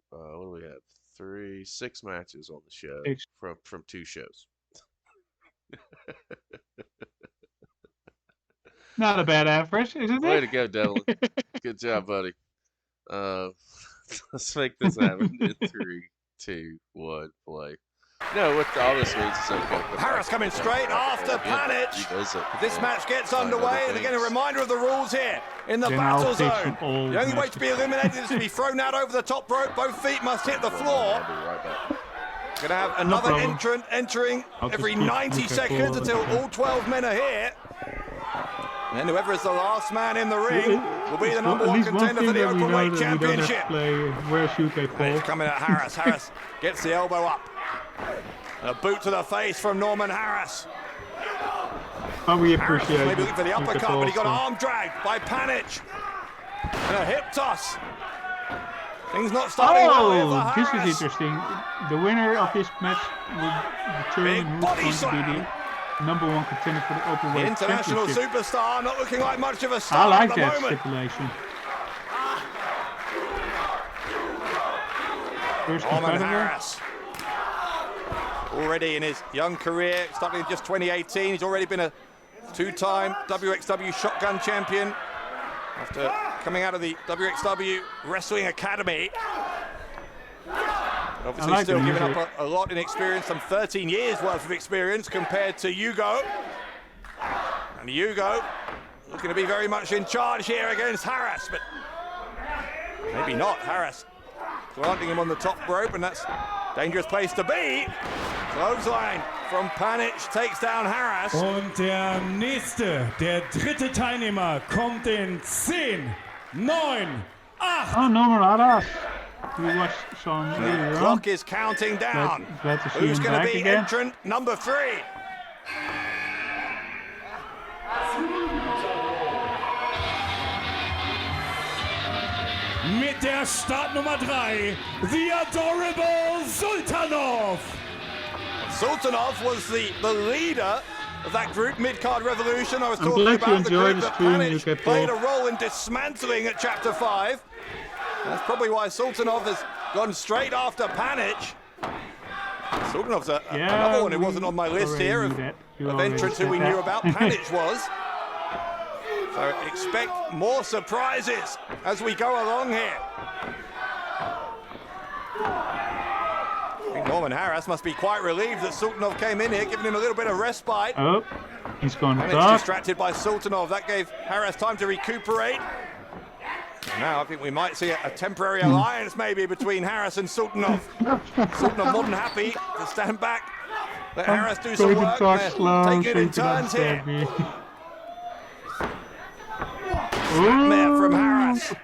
what do we have? 6 matches on the show from 2 shows. Not a bad average, isn't Way it? to go, Devlin. Good job, buddy. Let's make this happen in 3, 2, 1, play. No, what all this means is okay. Harras coming straight after Panic. This match gets underway, and again a reminder of the rules here in the battle zone. The only way to be eliminated is to be thrown out over the top rope. Both feet must hit the floor. Going to have another entrant entering every 90 seconds until all 12 men are here. And whoever is the last man in the ring will be the number 1 contender for the Openweight Championship. Where should they fall? It's coming at Harras. Harras gets the elbow up. A boot to the face from Norman Harras. Oh, we appreciate Harras maybe looking for the uppercut, but he got arm dragged by Panic. And a hip toss. Things not starting well here for this Harras. is interesting. The winner of this match will determine who's going to be the number 1 contender for the Openweight International Championship. superstar, not looking like much of a I star like at the that moment. stipulation. First Norman competitor. Harras. Already in his young career, starting in just 2018, he's already been a 2-time WXW Shotgun Champion after coming out of the WXW Wrestling Academy. But obviously like still the giving music. up a lot in experience, some 13 years worth of experience compared to Hugo. And Hugo looking to be very much in charge here against Harras, but maybe not. Harras planting him on the top rope, and that's a dangerous place to be. Clothesline from Panic takes down Harras. Und der nächste, der dritte Teilnehmer, kommt in 10, 9, 8. Oh, Norman Harras. We watched some earlier on. Clock is counting down. Glad to see Who's him going to back be again. entrant number 3? Mit der Startnummer 3, The Adorable Sultanov. Sultanov was the leader of that group, Mid-Card Revolution. I was talking glad you about the enjoyed group the that stream, Panic UK played a Paul. role in dismantling at Chapter 5. That's probably why Sultanov has gone straight after Panic. Sultanov's another one who wasn't on my list here of entrants who we knew about. Panic was. So expect more surprises as we go along here. I think Norman Harras must be quite relieved that Sultanov came in here, giving him a little bit of respite. Oh, he's gone Panic dark. distracted by Sultanov. That gave Harras time to recuperate. Now I think we might see a temporary alliance maybe between Harras and Sultanov. Sultanov more than happy to stand back, let Harras do some Going to work. talk They're slow, taking so it you in can turns here. understand me. There from Harras.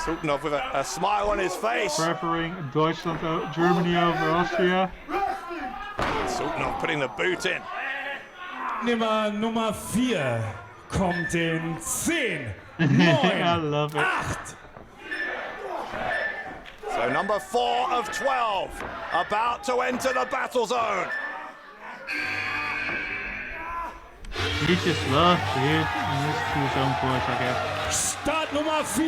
Sultanov with a smile on his face. Preferring Deutschland, Germany over Austria. Sultanov putting the boot in. Teilnehmer Nummer 4 kommt in 10, I 9, love it. 8, So number 4 of 12, about to enter the battle zone. He just loves to hit and listen to his own voice, I guess. Start Nummer 4,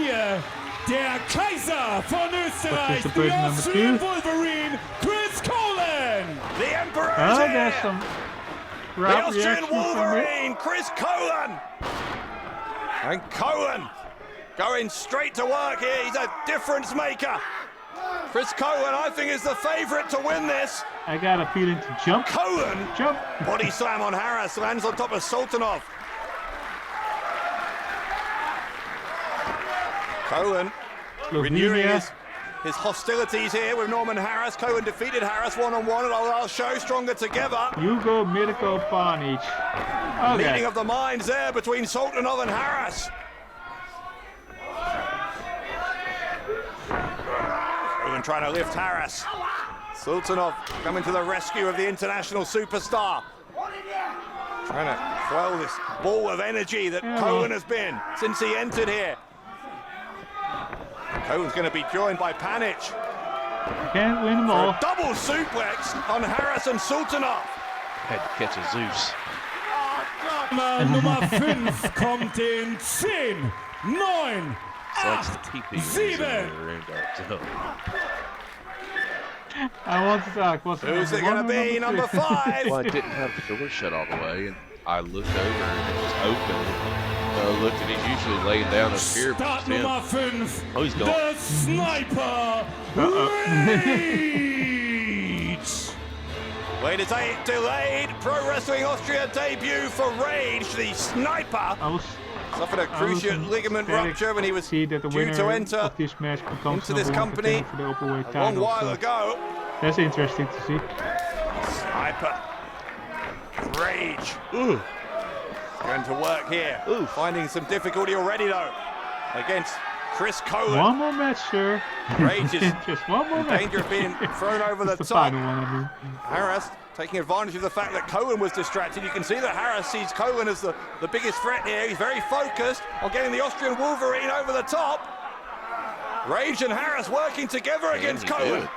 der Kaiser von Österreich, the Participant number Austrian 2. Wolverine, Chris Colen. The Emperor Oh, is there's here. some The crowd Austrian reaction from me. Wolverine, Chris Colen. And Colen going straight to work here. He's a difference maker. Chris Colen, I think, is the favorite to win this. I got a feeling to jump. Colen, Jump. body slam on Harras, lands on top of Sultanov. Colen renewing his hostilities here with Norman Harras. Colen defeated Harras one-on-one at our last show, Stronger Together. Hugo Mirko Panic. Meeting Okay. of the minds there between Sultanov and Harras. Colen trying to lift Harras. Sultanov coming to the rescue of the international superstar. Trying to quell this ball of energy that Colen has been since he entered here. Colen's going to be joined by Panic. Can't win them For all. a double suplex on Harras and Sultanov. Had to catch a Zeus. Nummer 5 kommt in 10, 9, It's like the 8, TP. 7. I want to talk. What's Who's it going to be? Number 5. Well, I didn't have the door shut all the way, and I looked over and it was open. I looked and he's usually laying down up here. But Start Nummer 5, Oh, he's gone. the Sniper Rage. Wait, it's a delayed Pro Wrestling Austria debut for Rage, the Sniper. I was Suffered a cruciate ligament rupture when he was see that the due winner to enter of this match becomes into this number 1 company contender for the openweight a title. long while so ago. That's interesting to see. Sniper. Rage. Going to work here. Finding some difficulty already, though, against Chris Colen. One more match, sir. Rage is Just one more in match. danger of being thrown over the It's the top. final one, I mean. Harras taking advantage of the fact that Colen was distracted. You can see that Harras sees Colen as the biggest threat here. He's very focused on getting the Austrian Wolverine over the top. Rage and Harras working together against Colen.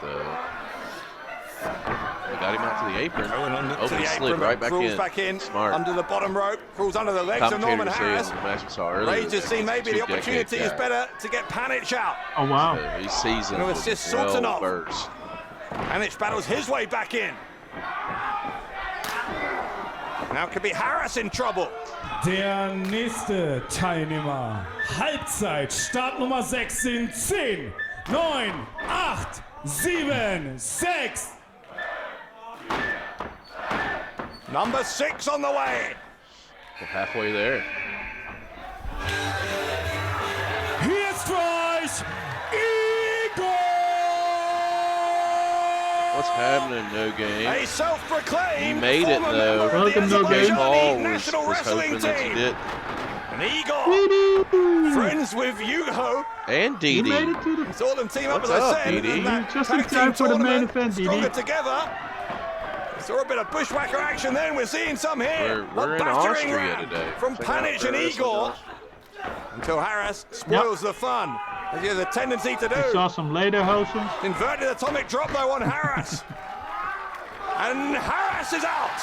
We got him out to the apron. Colen on Open to the slid apron, right crawls back in. Smart. Under the bottom rope, crawls under the legs of Norman Commentator Harras. said in the match we saw earlier. Rage has seen maybe the two-decade opportunity is guy. better to get Panic out. Oh, wow. So he's seasoned. Gonna assist well Sultanov. versed. Panic battles his way back in. Now could be Harras in trouble. Der nächste Teilnehmer. Halbzeit, Start Nummer 6 in 10, 9, 8, 7, 6. Number 6 on the way. We're halfway there. Hier ist für euch Igor! What's happening, No Game? A self-proclaimed He made it, former though. member of Welcome, the No Game. Paul Azerbaijani was national wrestling hoping that he team. did. And Igor, friends with Yuho, And You made Didi. it to the... saw them team up, What's as I up, said, Didi? in that Just in tag time team for the main tournament, event, Didi. Stronger Together. Saw a bit of bushwhacker action then. We're seeing some here. We're A in battering Austria ram today. from Check out Panic Pro and Wrestling Igor. Österreich. Until Harras spoils the fun, as he has a tendency to We do. saw some Lederhosen. Inverted atomic drop though on Harras. And Harras is out.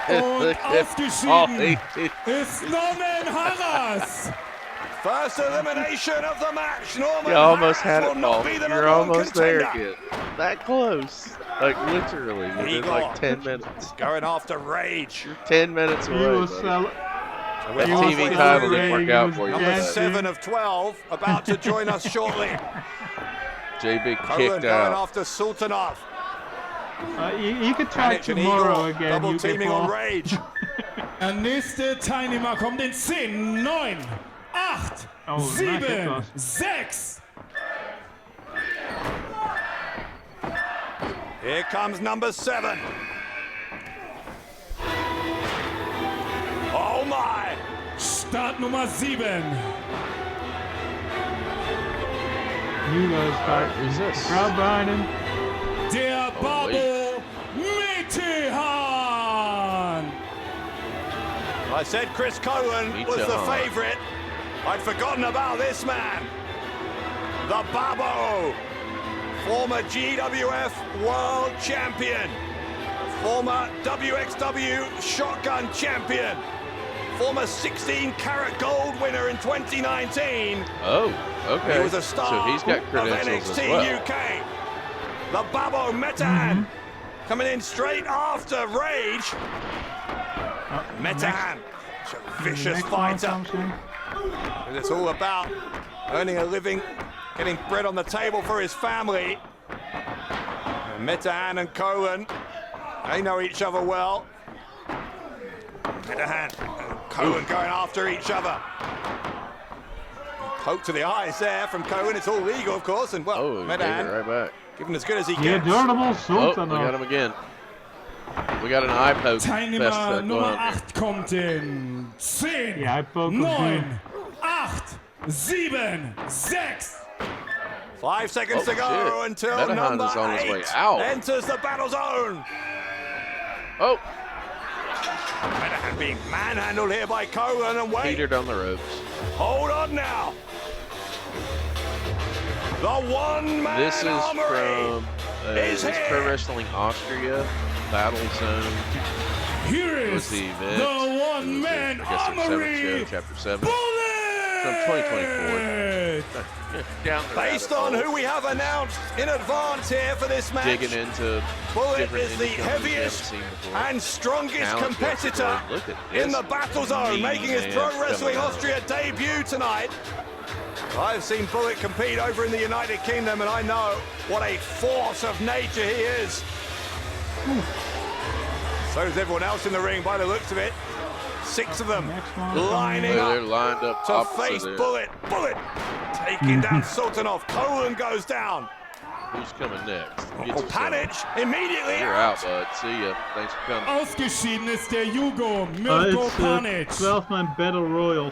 Und Oh, ausgeschieden he- ist Norman Harras. First elimination of the match. Norman You almost Harras had will it, not Paul. be the You're number one almost there contender. again. That close. Like literally within Igor. like 10 minutes. Going after Rage. 10 minutes He away. was... buddy. That he was TV title didn't work out celebrating. for you. Number Yeah, bud. 7 of 12 about to join us shortly. JB Colen kicked going out. after Sultanov. You could try Panic and tomorrow Igor again. double You can teaming on fall. Rage. Der nächste Teilnehmer kommt in 10, 9, 8, Oh, nice, 7, that was- 6. Here comes number 7. Oh my! Start Nummer 7. Hugo's back. Who's this? Crowd behind him. Der Babo Metehan. I said Chris Colen was the Tihanyi. favorite. I'd forgotten about this man. the Babo, former GWF World Champion, former WXW Shotgun Champion, former 16-karat gold winner in 2019. Oh, okay. He was a star so he's got of credentials NXT as well. UK. The Babo Metehan coming in straight after Rage. Metehan, a vicious fighter. And it's all about earning a living, getting bread on the table for his family. And Metehan and Colen, they know each other well. Metehan and Colen going after each other. Poke to the eyes there from Colen. It's all legal, of course. And well, Metehan right back. giving as good as he The gets. adorable Oh, Sultan. we got him again. We got an eye poke fest Teilnehmer going Nummer on 8 kommt in 10, Ja, hij pokt 9, 8, 7, 6. 5 seconds Oh, to go shit. until Metehan number is on his 8 way out. enters the battle zone. Oh, Metehan being manhandled here by Colen, and wait, petered on the ropes. hold on now. The one-man This is armory from is this here. Pro Wrestling Austria Battle Zone. Here Was is the event. the one-man I guess it was armory. 7th show, chapter 7. Bullet! From 2024. Down the Based rabbit on hole. who we have announced in advance here for this match, Digging into Bullet different is the indie companies we haven't heaviest seen before. and strongest Challenge competitor wrestler. Look at in this the battle zone, mean making his man Pro coming Wrestling out. Austria debut tonight. I've seen Bullet compete over in the United Kingdom, and I know what a force of nature he is. So does everyone else in the ring by the looks of it. 6 of them Next one lining They're up lined up to opposite face it. Bullet. Bullet taking down Sultanov. Colen goes down. Who's coming next? Get Oh, yourself- Panic immediately You're out. out, bud. See ya. Thanks for coming. Ausgeschieden ist der Jugo Mirko It's Panic. 12-man battle royal.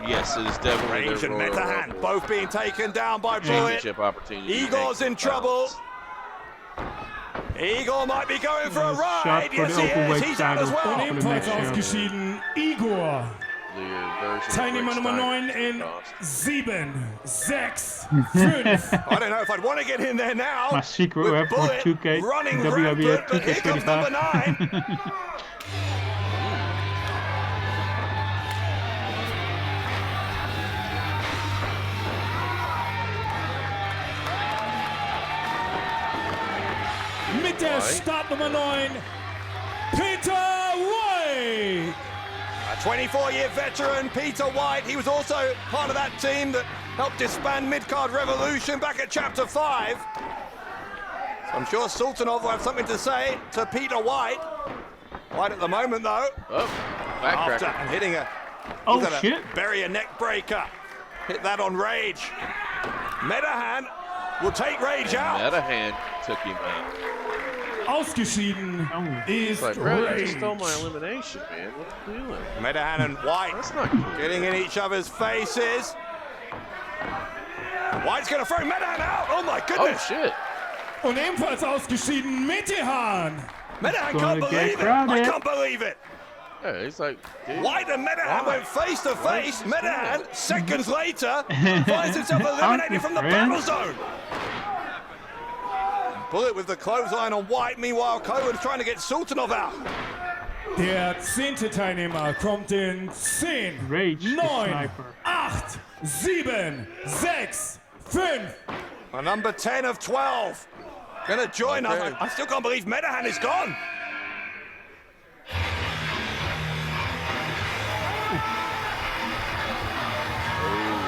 Yes, it is definitely Rage their and Royal Metehan Rumble both being taken down by Bullet. championship opportunity. Igor's in trouble. Igor might be going for a Shot ride. for Yes, the he is. openweight He's out as title. Und well. ebenfalls next show. ausgeschieden Igor. The version of Teilnehmer Rick Nummer Steiner 9 in cost. 7, 6, 5. I don't know if I'd want to get in there now. My secret with weapon for Bullet 2K running WWE rampant, but here comes number 9. 2K25. Mit der Startnummer 9, Peter White. A 24-year veteran, Peter White. He was also part of that team that helped disband Midcard Revolution back at Chapter 5. So I'm sure Sultanov will have something to say to Peter White. White at the moment, though, Oh, after backcracker. and hitting a... Oh, he's gonna shit. bury a neck breaker. Hit that on Rage. Metehan will take Rage out. Metehan took him out. Ausgeschieden Oh. ist Like, bro, you Rage. just stole my elimination, man. What you doing? Metehan and White That's not cool. getting in each other's faces. White's going to throw Metehan out. Oh, my Oh, goodness. shit. Und ebenfalls ausgeschieden Metehan. Metehan Gonna can't get believe it. I crowded. can't believe it. Yeah, he's like, dude. White and Metehan went face to face. Metehan, seconds later, finds himself eliminated from the friend. battle zone. Bullet with the clothesline on White. Meanwhile, Cohen's trying to get Sultanov out. Der 10. Teilnehmer kommt in 10, Rage, the 9, sniper. 8, 7, 6, 5. A number 10 of 12. Gonna join Okay. us. I still can't believe Metehan is gone.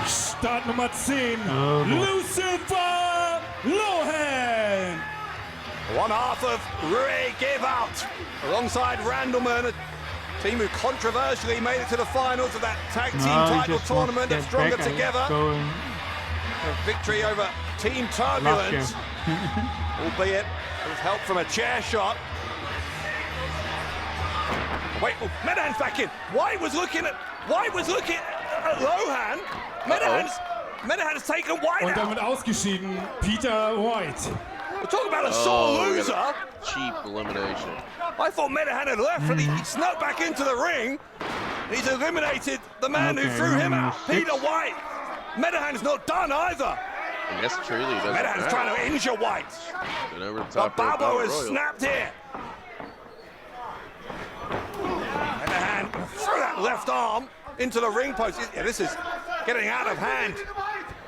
Startnummer 10, Oh, boy. Lucifer Lohan. One half of Rohe Gewalt, alongside Randleman, a team who controversially made it to the finals of that tag team No, he title just wants tournament to of get Stronger back at it. Together. Going A victory over Team last Turbulence, year. albeit with help from a chair shot. Wait, oh, Metehan's back in. White was looking at Lohan. Metehan's taken White Und out. damit ausgeschieden Peter White. We're talking about a sore we loser. got a cheap elimination. I thought Metehan had left, but he snuck back into the ring. He's eliminated the man who Okay, threw him number out, 6. Peter White. Metehan's not done either. I guess truly doesn't Medahan's matter. trying to injure White. Been over the But top rope Balbo Battle has Royal. snapped here. Medahan through that left arm into the ring post. Yeah, this is getting out of hand.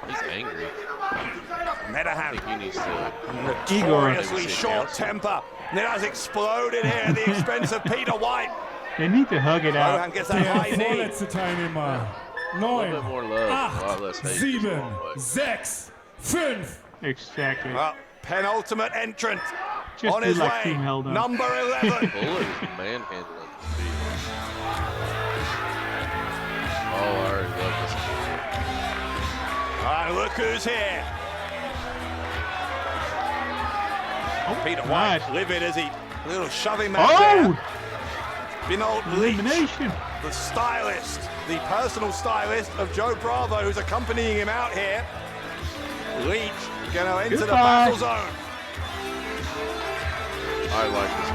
He's angry. I Medahan, think he needs to. notoriously Maybe short sit down. temper. Medahan's exploded here at the expense of Peter White. They need to hug it out. Lohan gets that Der high knee. vorletzte Teilnehmer. A little bit more 9, love, a lot less 8, hate. 7, But 6, 5. Exactly. Well, penultimate entrant Just on do his like way. Team Hell done. Number 11. Bullet is manhandling Peter. Oh, I already love this. And look who's here. Oh, Peter nice. White, livid as he, a little shoving match there. Oh! Binold Leach, Elimination. the stylist, the personal stylist of Joe Bravo, who's accompanying him out here. Leach gonna enter the Goodbye. battle zone. I like this.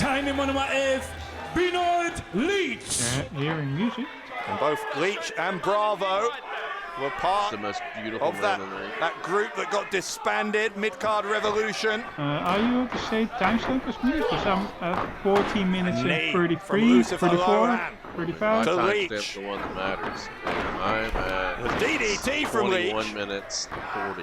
Teilnehmer Nummer 11, Binold Leach. Hearing music. And both Leach and Bravo were part The most beautiful of that, man in the ring. that group that got disbanded, Mid-Card Revolution. Are you at the same timestamp as me? Because I'm at 14 minutes Knee and from 33, Lucifer 34, Lohan. My 35. To timestamp's Leach. the one that matters. I'm at The DDT from 21 Leach. minutes, 40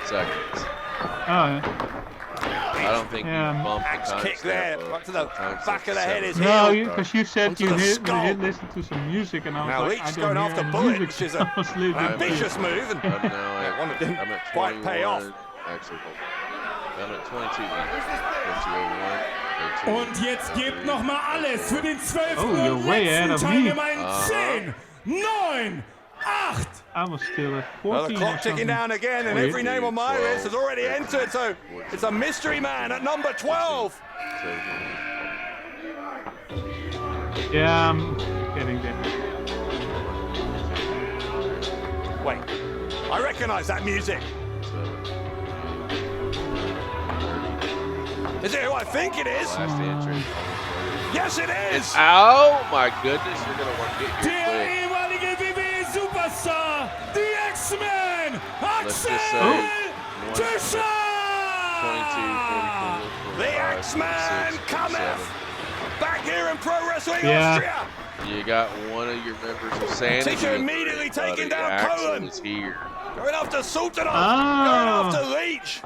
seconds. Oh, yeah. I don't think Yeah, you bumped Axe the kick there, timestamp right up. to the Timestamp's back of the head is 7. No, heel. because you said Onto you the did skull. listen to some music, and I was Now like, Leach I is don't going hear after any Bullet, music, which is so I was a little an bit ambitious move. And I'm now Yeah, one that didn't I'm at quite 21. pay off. Actually, I'm at 22. 22:01, Und jetzt gebt noch mal alles für den 12. Oh, you're und way ahead letzten of me. Teilnehmer in 10, 9, 8. I was still at Well, 14 the or clock ticking something. down again, and every name on my list has already entered, so it's a mystery man at number 12. Yeah, I'm getting there. Wait, I recognize that music. Is it who I think it is? Last entry. Yes, it is. Oh my goodness, you're gonna want to get Der here quick. ehemalige WWE-Superstar, die X-Men, Let's just Axel say Tischer. 22, 44, The 45, X-Man 46, cometh 47. back here in Pro Wrestling Yeah. Austria. You got one of your members of Sanity. Tischer in the immediately ring, taking buddy. down Axel Colen. is here. Going after Sultanov. Oh. Going after Leach.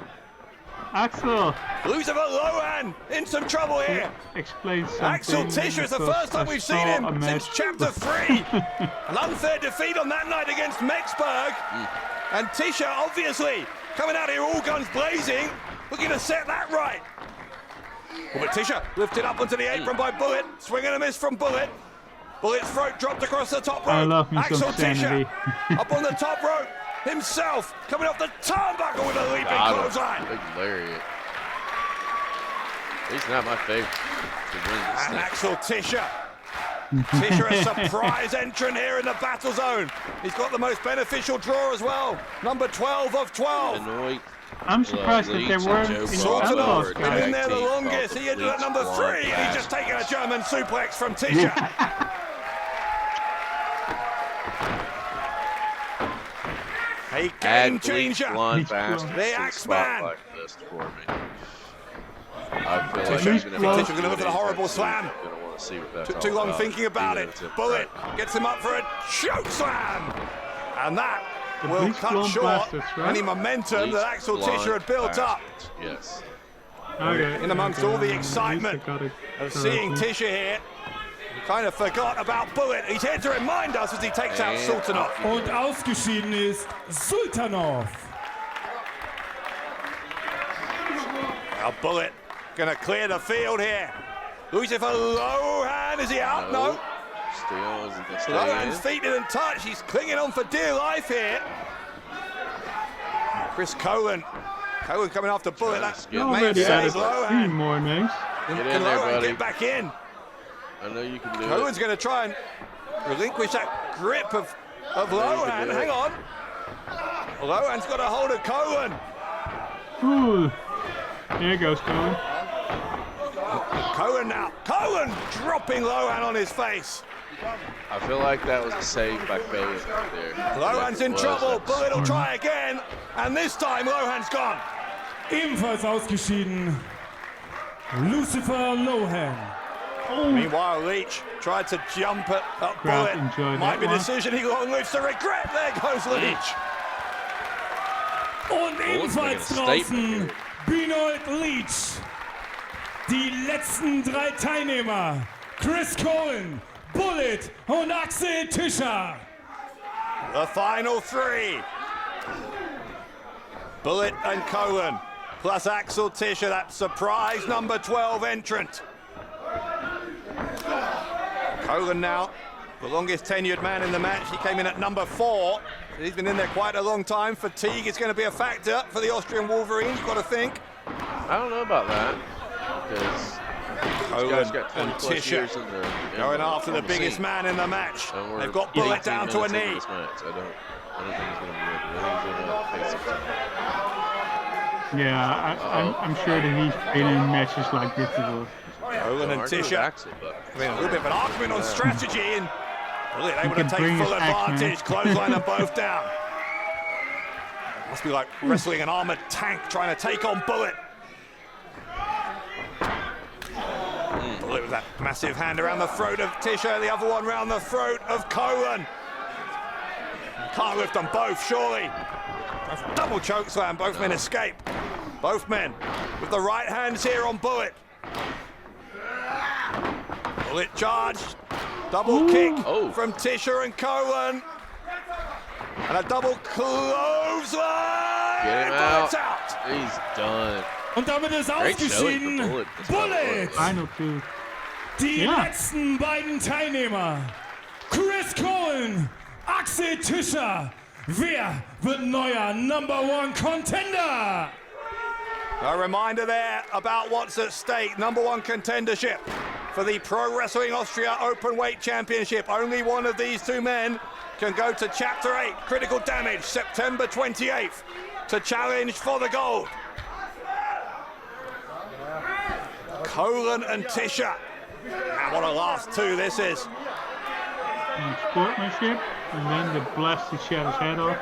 Axel, Lucifer Lohan in some trouble here. explain something. Axel Tischer is the because first time I we've seen saw him a match. since Chapter 3. An unfair defeat on that night against Mexberg. And Tischer, obviously, coming out here all guns blazing, looking to set that right. But Tischer lifted up onto the apron by Bullet. Swing and a miss from Bullet. Bullet's throat dropped across the top rope. I love me Axel some Sanity. Tischer up on the top rope himself, coming off the turnbuckle with a leaping Got him. clothesline. Big lariat. He's not my favorite to win this And thing. Axel Tischer. Tischer, a surprise entrant here in the battle zone. He's got the most beneficial draw as well. Number 12 of 12. Benoit, I'm surprised that Leach they and weren't Joe in the Bravo Outlaws, are Been in guys. there the team longest. called He ended at Leach number Blonde 3, and he's just taken a German suplex from Tischer. A game Add Bleach changer. Blonde Bleach Bastard The to the Axeman. spotlight list for me. I feel Tischer, like even if I Tischer's gonna look for the horrible slam. Gonna want to see what that's Took all too long about, thinking about even it. if it's Bullet right. gets him up for a choke slam. And that The will Bleach cut Blonde short Bastards, right? any momentum Bleach that Axel Blonde Tischer had built up. Bastards, Yes. Okay, In amongst okay, all the at least excitement I got it of seeing correctly. Tischer here. Kind of forgot about Bullet. He's here to remind us as he takes out And Sultanov. Und ausgeschieden ist Sultanov. Now Bullet gonna clear the field here. Lucifer Lohan, is he out? No. Still, is he gonna stay Lohan's in? feet didn't touch. He's clinging on for dear life here. Chris Colen. Colen coming after Bullet. That Get may Already save added 3 Lohan. more names. Get Can in there, Lohan buddy. get back in? I know you can do Cohen's it. going to try and relinquish that grip of Lohan. Hang on. Lohan's got a hold of Cohen. Ooh. Here goes Colen. Cohen now. Cohen dropping Lohan on his face. I feel like that was a save by Colen right there. Laurance in trouble. Bullet will try again. And this time, Laurance gone. Ebenfalls ausgeschieden, Lucifer Lohan. Meanwhile, Leach tried to jump at Crowd Bullet. enjoyed Might that be a one. decision he long lives to regret. There goes Leach. Und ebenfalls draußen Benoit Leach. Die letzten 3 Teilnehmer, Chris Colen, Bullet und Axel Tischer. The final 3. Bullet and Colen, plus Axel Tischer, that surprise number 12 entrant. Colen now, the longest tenured man in the match. He came in at number 4. He's been in there quite a long time. Fatigue is going to be a factor for the Austrian Wolverines, you've got to think. I don't know about that, because Colen and Tischer going after the biggest man in the match. They've got Bullet down to a knee. I don't think he's going to be able to. He's going to face him. Yeah, I'm sure that he's been in matches like this before. Colen and Tischer. I mean, a little bit of an argument on strategy, and Bullet able to can take bring full his axe, advantage. Clothesline them both down. Must be like wrestling an armored tank trying to take on Bullet. Bullet with that massive hand around the throat of Tischer, the other one around the throat of Colen. Can't lift them both, surely. Double choke slam, both men escape. Both men with the right hands here on Bullet. Bullet charged. Double kick from Tischer and Colen. And a double clothesline. Get him Bullet's out. He's done. Und damit ist Great showing ausgeschieden for Bullet. Bullet. Final 2. Die Ja. letzten beiden Teilnehmer, Chris Colen, Axel Tischer. Wer wird neuer Number 1 Contender? A reminder there about what's at stake. Number 1 contendership for the Pro Wrestling Austria Openweight Championship. Only one of these 2 men can go to Chapter 8, Critical Damage, September 28th, to challenge for the gold. Colen and Tischer. And what a last 2 this is. And sportsmanship, and then they blast each other's head off.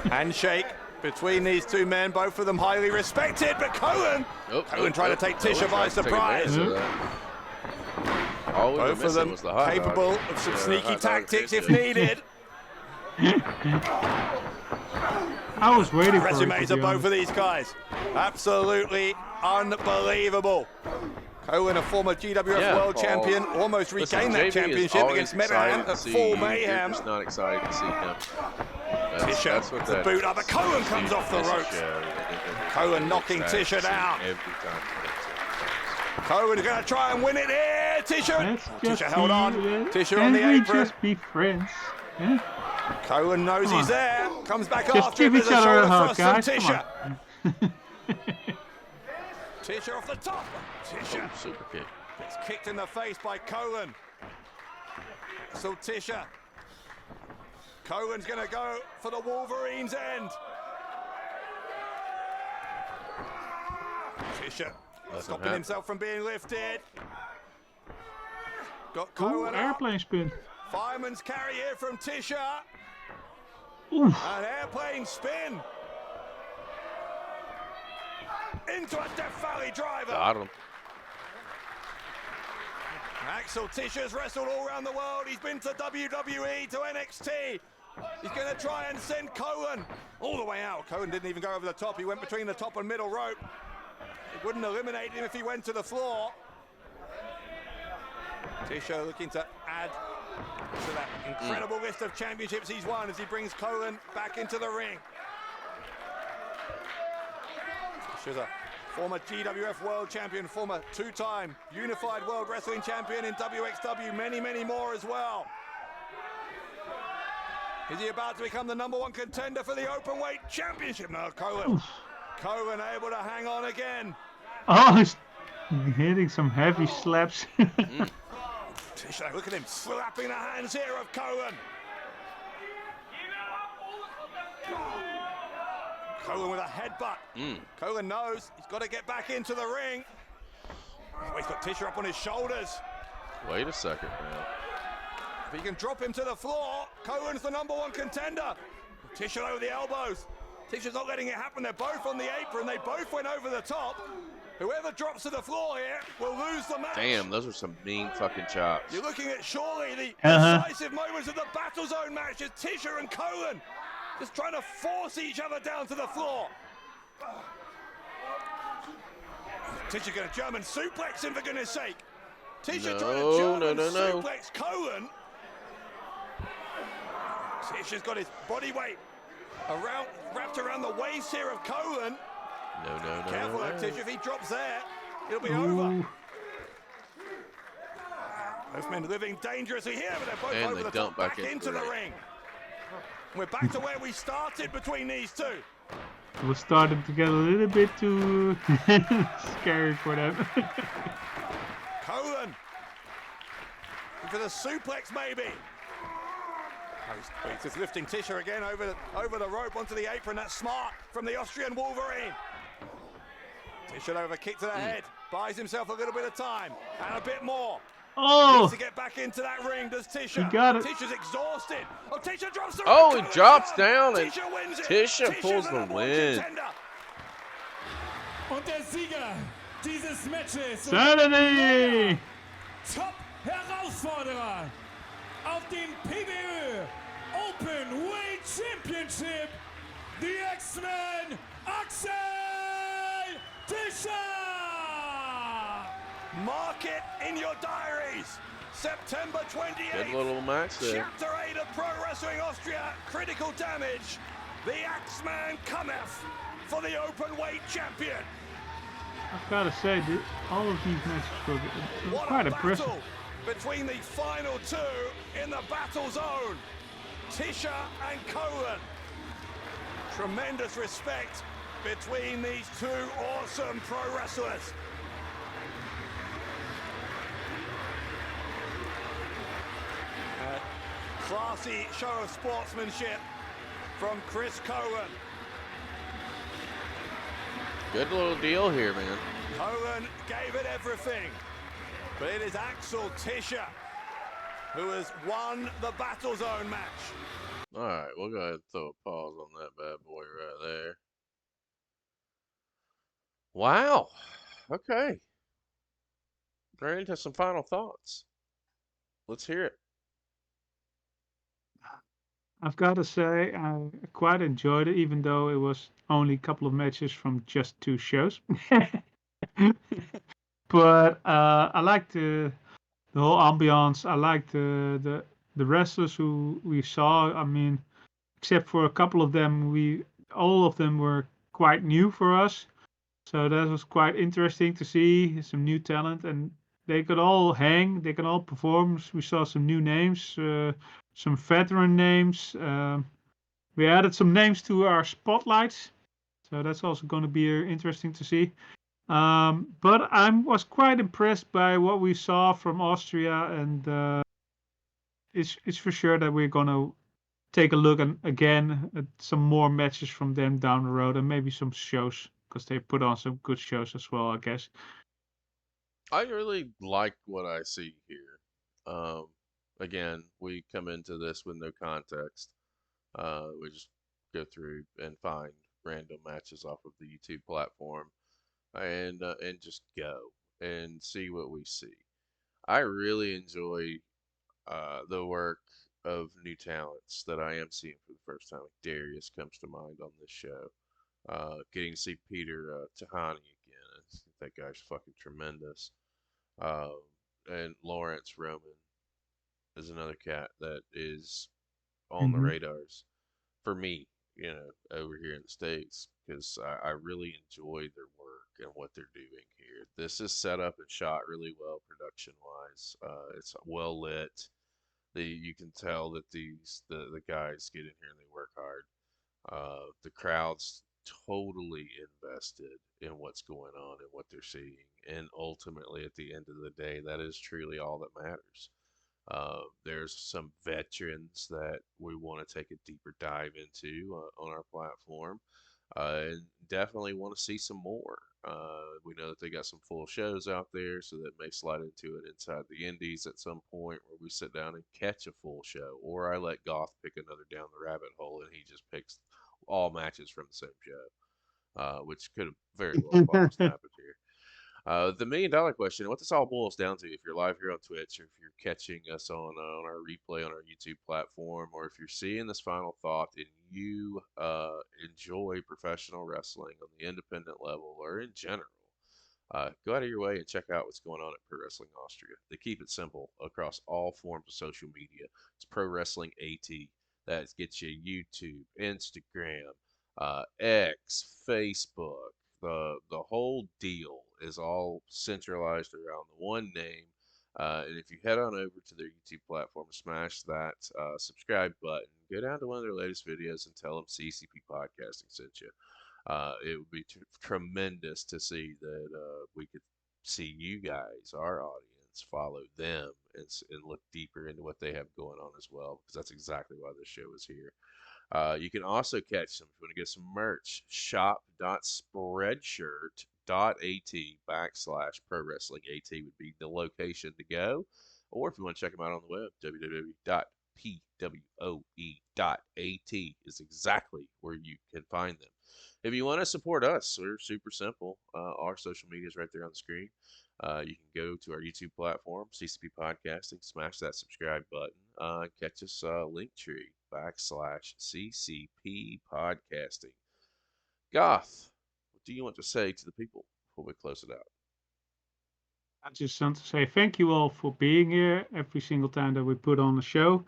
Handshake between these 2 men, both of them highly respected, but Colen trying to take Tischer by surprise. Both of them capable of some sneaky tactics if needed. I was waiting for it, Resumes to of be both honest. of these guys. Absolutely unbelievable. Colen, a former GWF World Champion, almost regained that championship against Medahan at Full Mayhem. Just not excited to see him. Tischer with the boot up, but Colen comes off the ropes. Colen knocking Tischer down. Colen's going to try and win it here. Tischer held on. Tischer on the Can we apron. just be friends? Yeah? Colen knows he's there. Comes back Just after give him. each There's a other a shoulder hug, thrust from guys. Come Tischer. on. Tischer off the top. Tischer Super kick. gets kicked in the face by Colen. So Tischer. Colen's going to go for the Wolverines' end. Tischer stopping himself from being lifted. Got Ooh, Colen up. airplane spin. Fireman's carry here from Tischer. Oof. An airplane spin. Into a Death Valley driver. Got him. Axel Tischer's wrestled all around the world. He's been to WWE, to NXT. He's going to try and send Colen all the way out. Colen didn't even go over the top. He went between the top and middle rope. It wouldn't eliminate him if he went to the floor. Tischer looking to add to that incredible list of championships he's won as he brings Colen back into the ring. Tischer's a former GWF World Champion, former 2-time Unified World Wrestling Champion in WXW, many, many more as well. Is he about to become the number 1 contender for the Openweight Championship? No, Colen. Colen able to hang on again. Oh, he's hitting some heavy slaps. Tischer, look at him slapping the hands here of Colen. Colen with a headbutt. Colen knows he's got to get back into the ring. Oh, he's got Tischer up on his shoulders. Wait a second, man. If he can drop him to the floor, Colen's the #1 contender. Tisha over the elbows. Tisha's not letting it happen. They're both on the apron. They both went over the top. Whoever drops to the floor here will lose the match. Damn, those are some mean fucking chops. You're looking at surely the decisive moments of the Battle Zone match as Tisha and Colen just trying to force each other down to the floor. Tisha going to German suplex him, for goodness sake. Tisha trying to German suplex Colen. Tisha's got his body weight wrapped around the waist here of Colen. No. Careful though, Tisha, if he drops there, it'll be over. Both men living dangerously here, but they're both over the top, back into the ring. We're back to where we started between these two. We started to get a little bit too scary for them. Colen for the suplex, maybe. He's just lifting Tisha again over the rope onto the apron. That's smart from the Austrian Wolverine. Tisha over kick to the head, buys himself a little bit of time and a bit more. Needs to get back into that ring, does Tisha? He got it. Tisha's exhausted. Oh, Tisha drops the ring. Oh, he drops down and Tisha wins it. Tisha pulls the win. Und der Sieger dieses Matches. Saturday! Top-Herausforderer auf den PWÖ Open Weight Championship, the X-Men Axel Tisha! Mark it in your diaries. September 28th. Good little match there. Chapter 8 of Pro Wrestling Austria. Critical damage. The Axeman cometh for the open weight champion. I've got to say, all of these matches were quite impressive. Battle between the final two in the battle zone. Tisha and Colen. Tremendous respect between these two awesome pro wrestlers. Classy show of sportsmanship from Chris Colen. Good little deal here, man. Colen gave it everything, but it is Axel Tisha who has won the Battle Zone match. All right, we'll go ahead and throw a pause on that bad boy right there. Wow. Okay. Ready to some final thoughts. Let's hear it. I've got to say, I quite enjoyed it, even though it was only a couple of matches from just 2 shows. But I liked the whole ambiance. I liked the wrestlers who we saw. I mean, except for a couple of them, all of them were quite new for us. So that was quite interesting to see some new talent, and they could all hang. They could all perform. We saw some new names. Some veteran names. We added some names to our spotlights, so that's also going to be interesting to see. But I was quite impressed by what we saw from Austria, and it's for sure that we're going to take a look again at some more matches from them down the road, and maybe some shows, because they put on some good shows as well, I guess. I really like what I see here. Again, we come into this with no context. We just go through and find random matches off of the YouTube platform, and just go and see what we see. I really enjoy the work of new talents that I am seeing for the first time. Like Darius comes to mind on this show. Getting to see Peter Tihanyi again. I think that guy's fucking tremendous. And Laurance Roman is another cat that is on the radars for me, over here in the States, because I really enjoy their work and what they're doing here. This is set up and shot really well production wise. It's well lit. You can tell that the guys get in here and they work hard. The crowd's totally invested in what's going on and what they're seeing, and ultimately at the end of the day, that is truly all that matters. There's some veterans that we want to take a deeper dive into on our platform, and definitely want to see some more. We know that they got some full shows out there, so that may slide into it inside the indies at some point where we sit down and catch a full show. Or I let Goth pick another down the rabbit hole and he just picks all matches from the same show, which could have very well almost happened here. The $1,000,000 question, what this all boils down to, if you're live here on Twitch, or if you're catching us on our replay on our YouTube platform, or if you're seeing this final thought and you enjoy professional wrestling on the independent level or in general, go out of your way and check out what's going on at Pro Wrestling Austria. They keep it simple across all forms of social media. It's Pro Wrestling AT. That gets you YouTube, Instagram, X, Facebook. The whole deal is all centralized around the one name. And if you head on over to their YouTube platform, smash that subscribe button, go down to one of their latest videos and tell them CCP Podcasting sent you. It would be tremendous to see that we could see you guys, our audience, follow them and look deeper into what they have going on as well, because that's exactly why this show is here. You can also catch them if you want to get some merch. Shop.spreadshirt.at/Pro Wrestling AT would be the location to go. Or if you want to check them out on the web, www.pwoe.at is exactly where you can find them. If you want to support us, we're super simple. Our social media is right there on the screen. You can go to our YouTube platform, CCP Podcasting, smash that subscribe button, and catch us Linktree/CCP Podcasting. Goth, what do you want to say to the people before we close it out? I just want to say thank you all for being here every single time that we put on a show,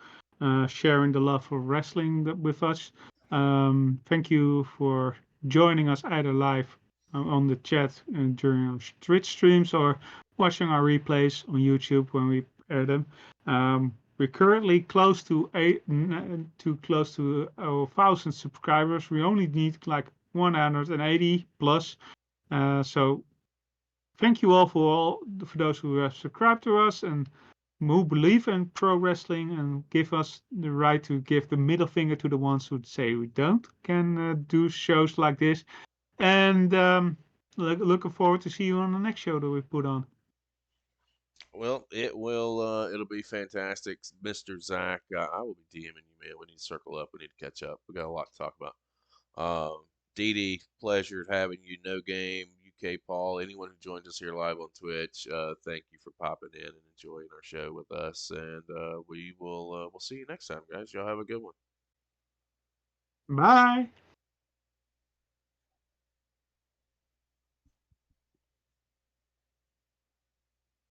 sharing the love for wrestling with us. Thank you for joining us either live on the chat during our Twitch streams or watching our replays on YouTube when we air them. We're currently close to 1,000 subscribers. We only need like 180 plus. So thank you all for those who have subscribed to us and who believe in pro wrestling and give us the right to give the middle finger to the ones who say we can do shows like this. And looking forward to see you on the next show that we put on. Well, it'll be fantastic, Mr. Zach. I will be DMing you, man. We need to circle up. We need to catch up. We got a lot to talk about. Dee, pleasure having you. No Game, UK Paul, anyone who joins us here live on Twitch, thank you for popping in and enjoying our show with us. And we'll see you next time, guys. Y'all have a good one. Bye.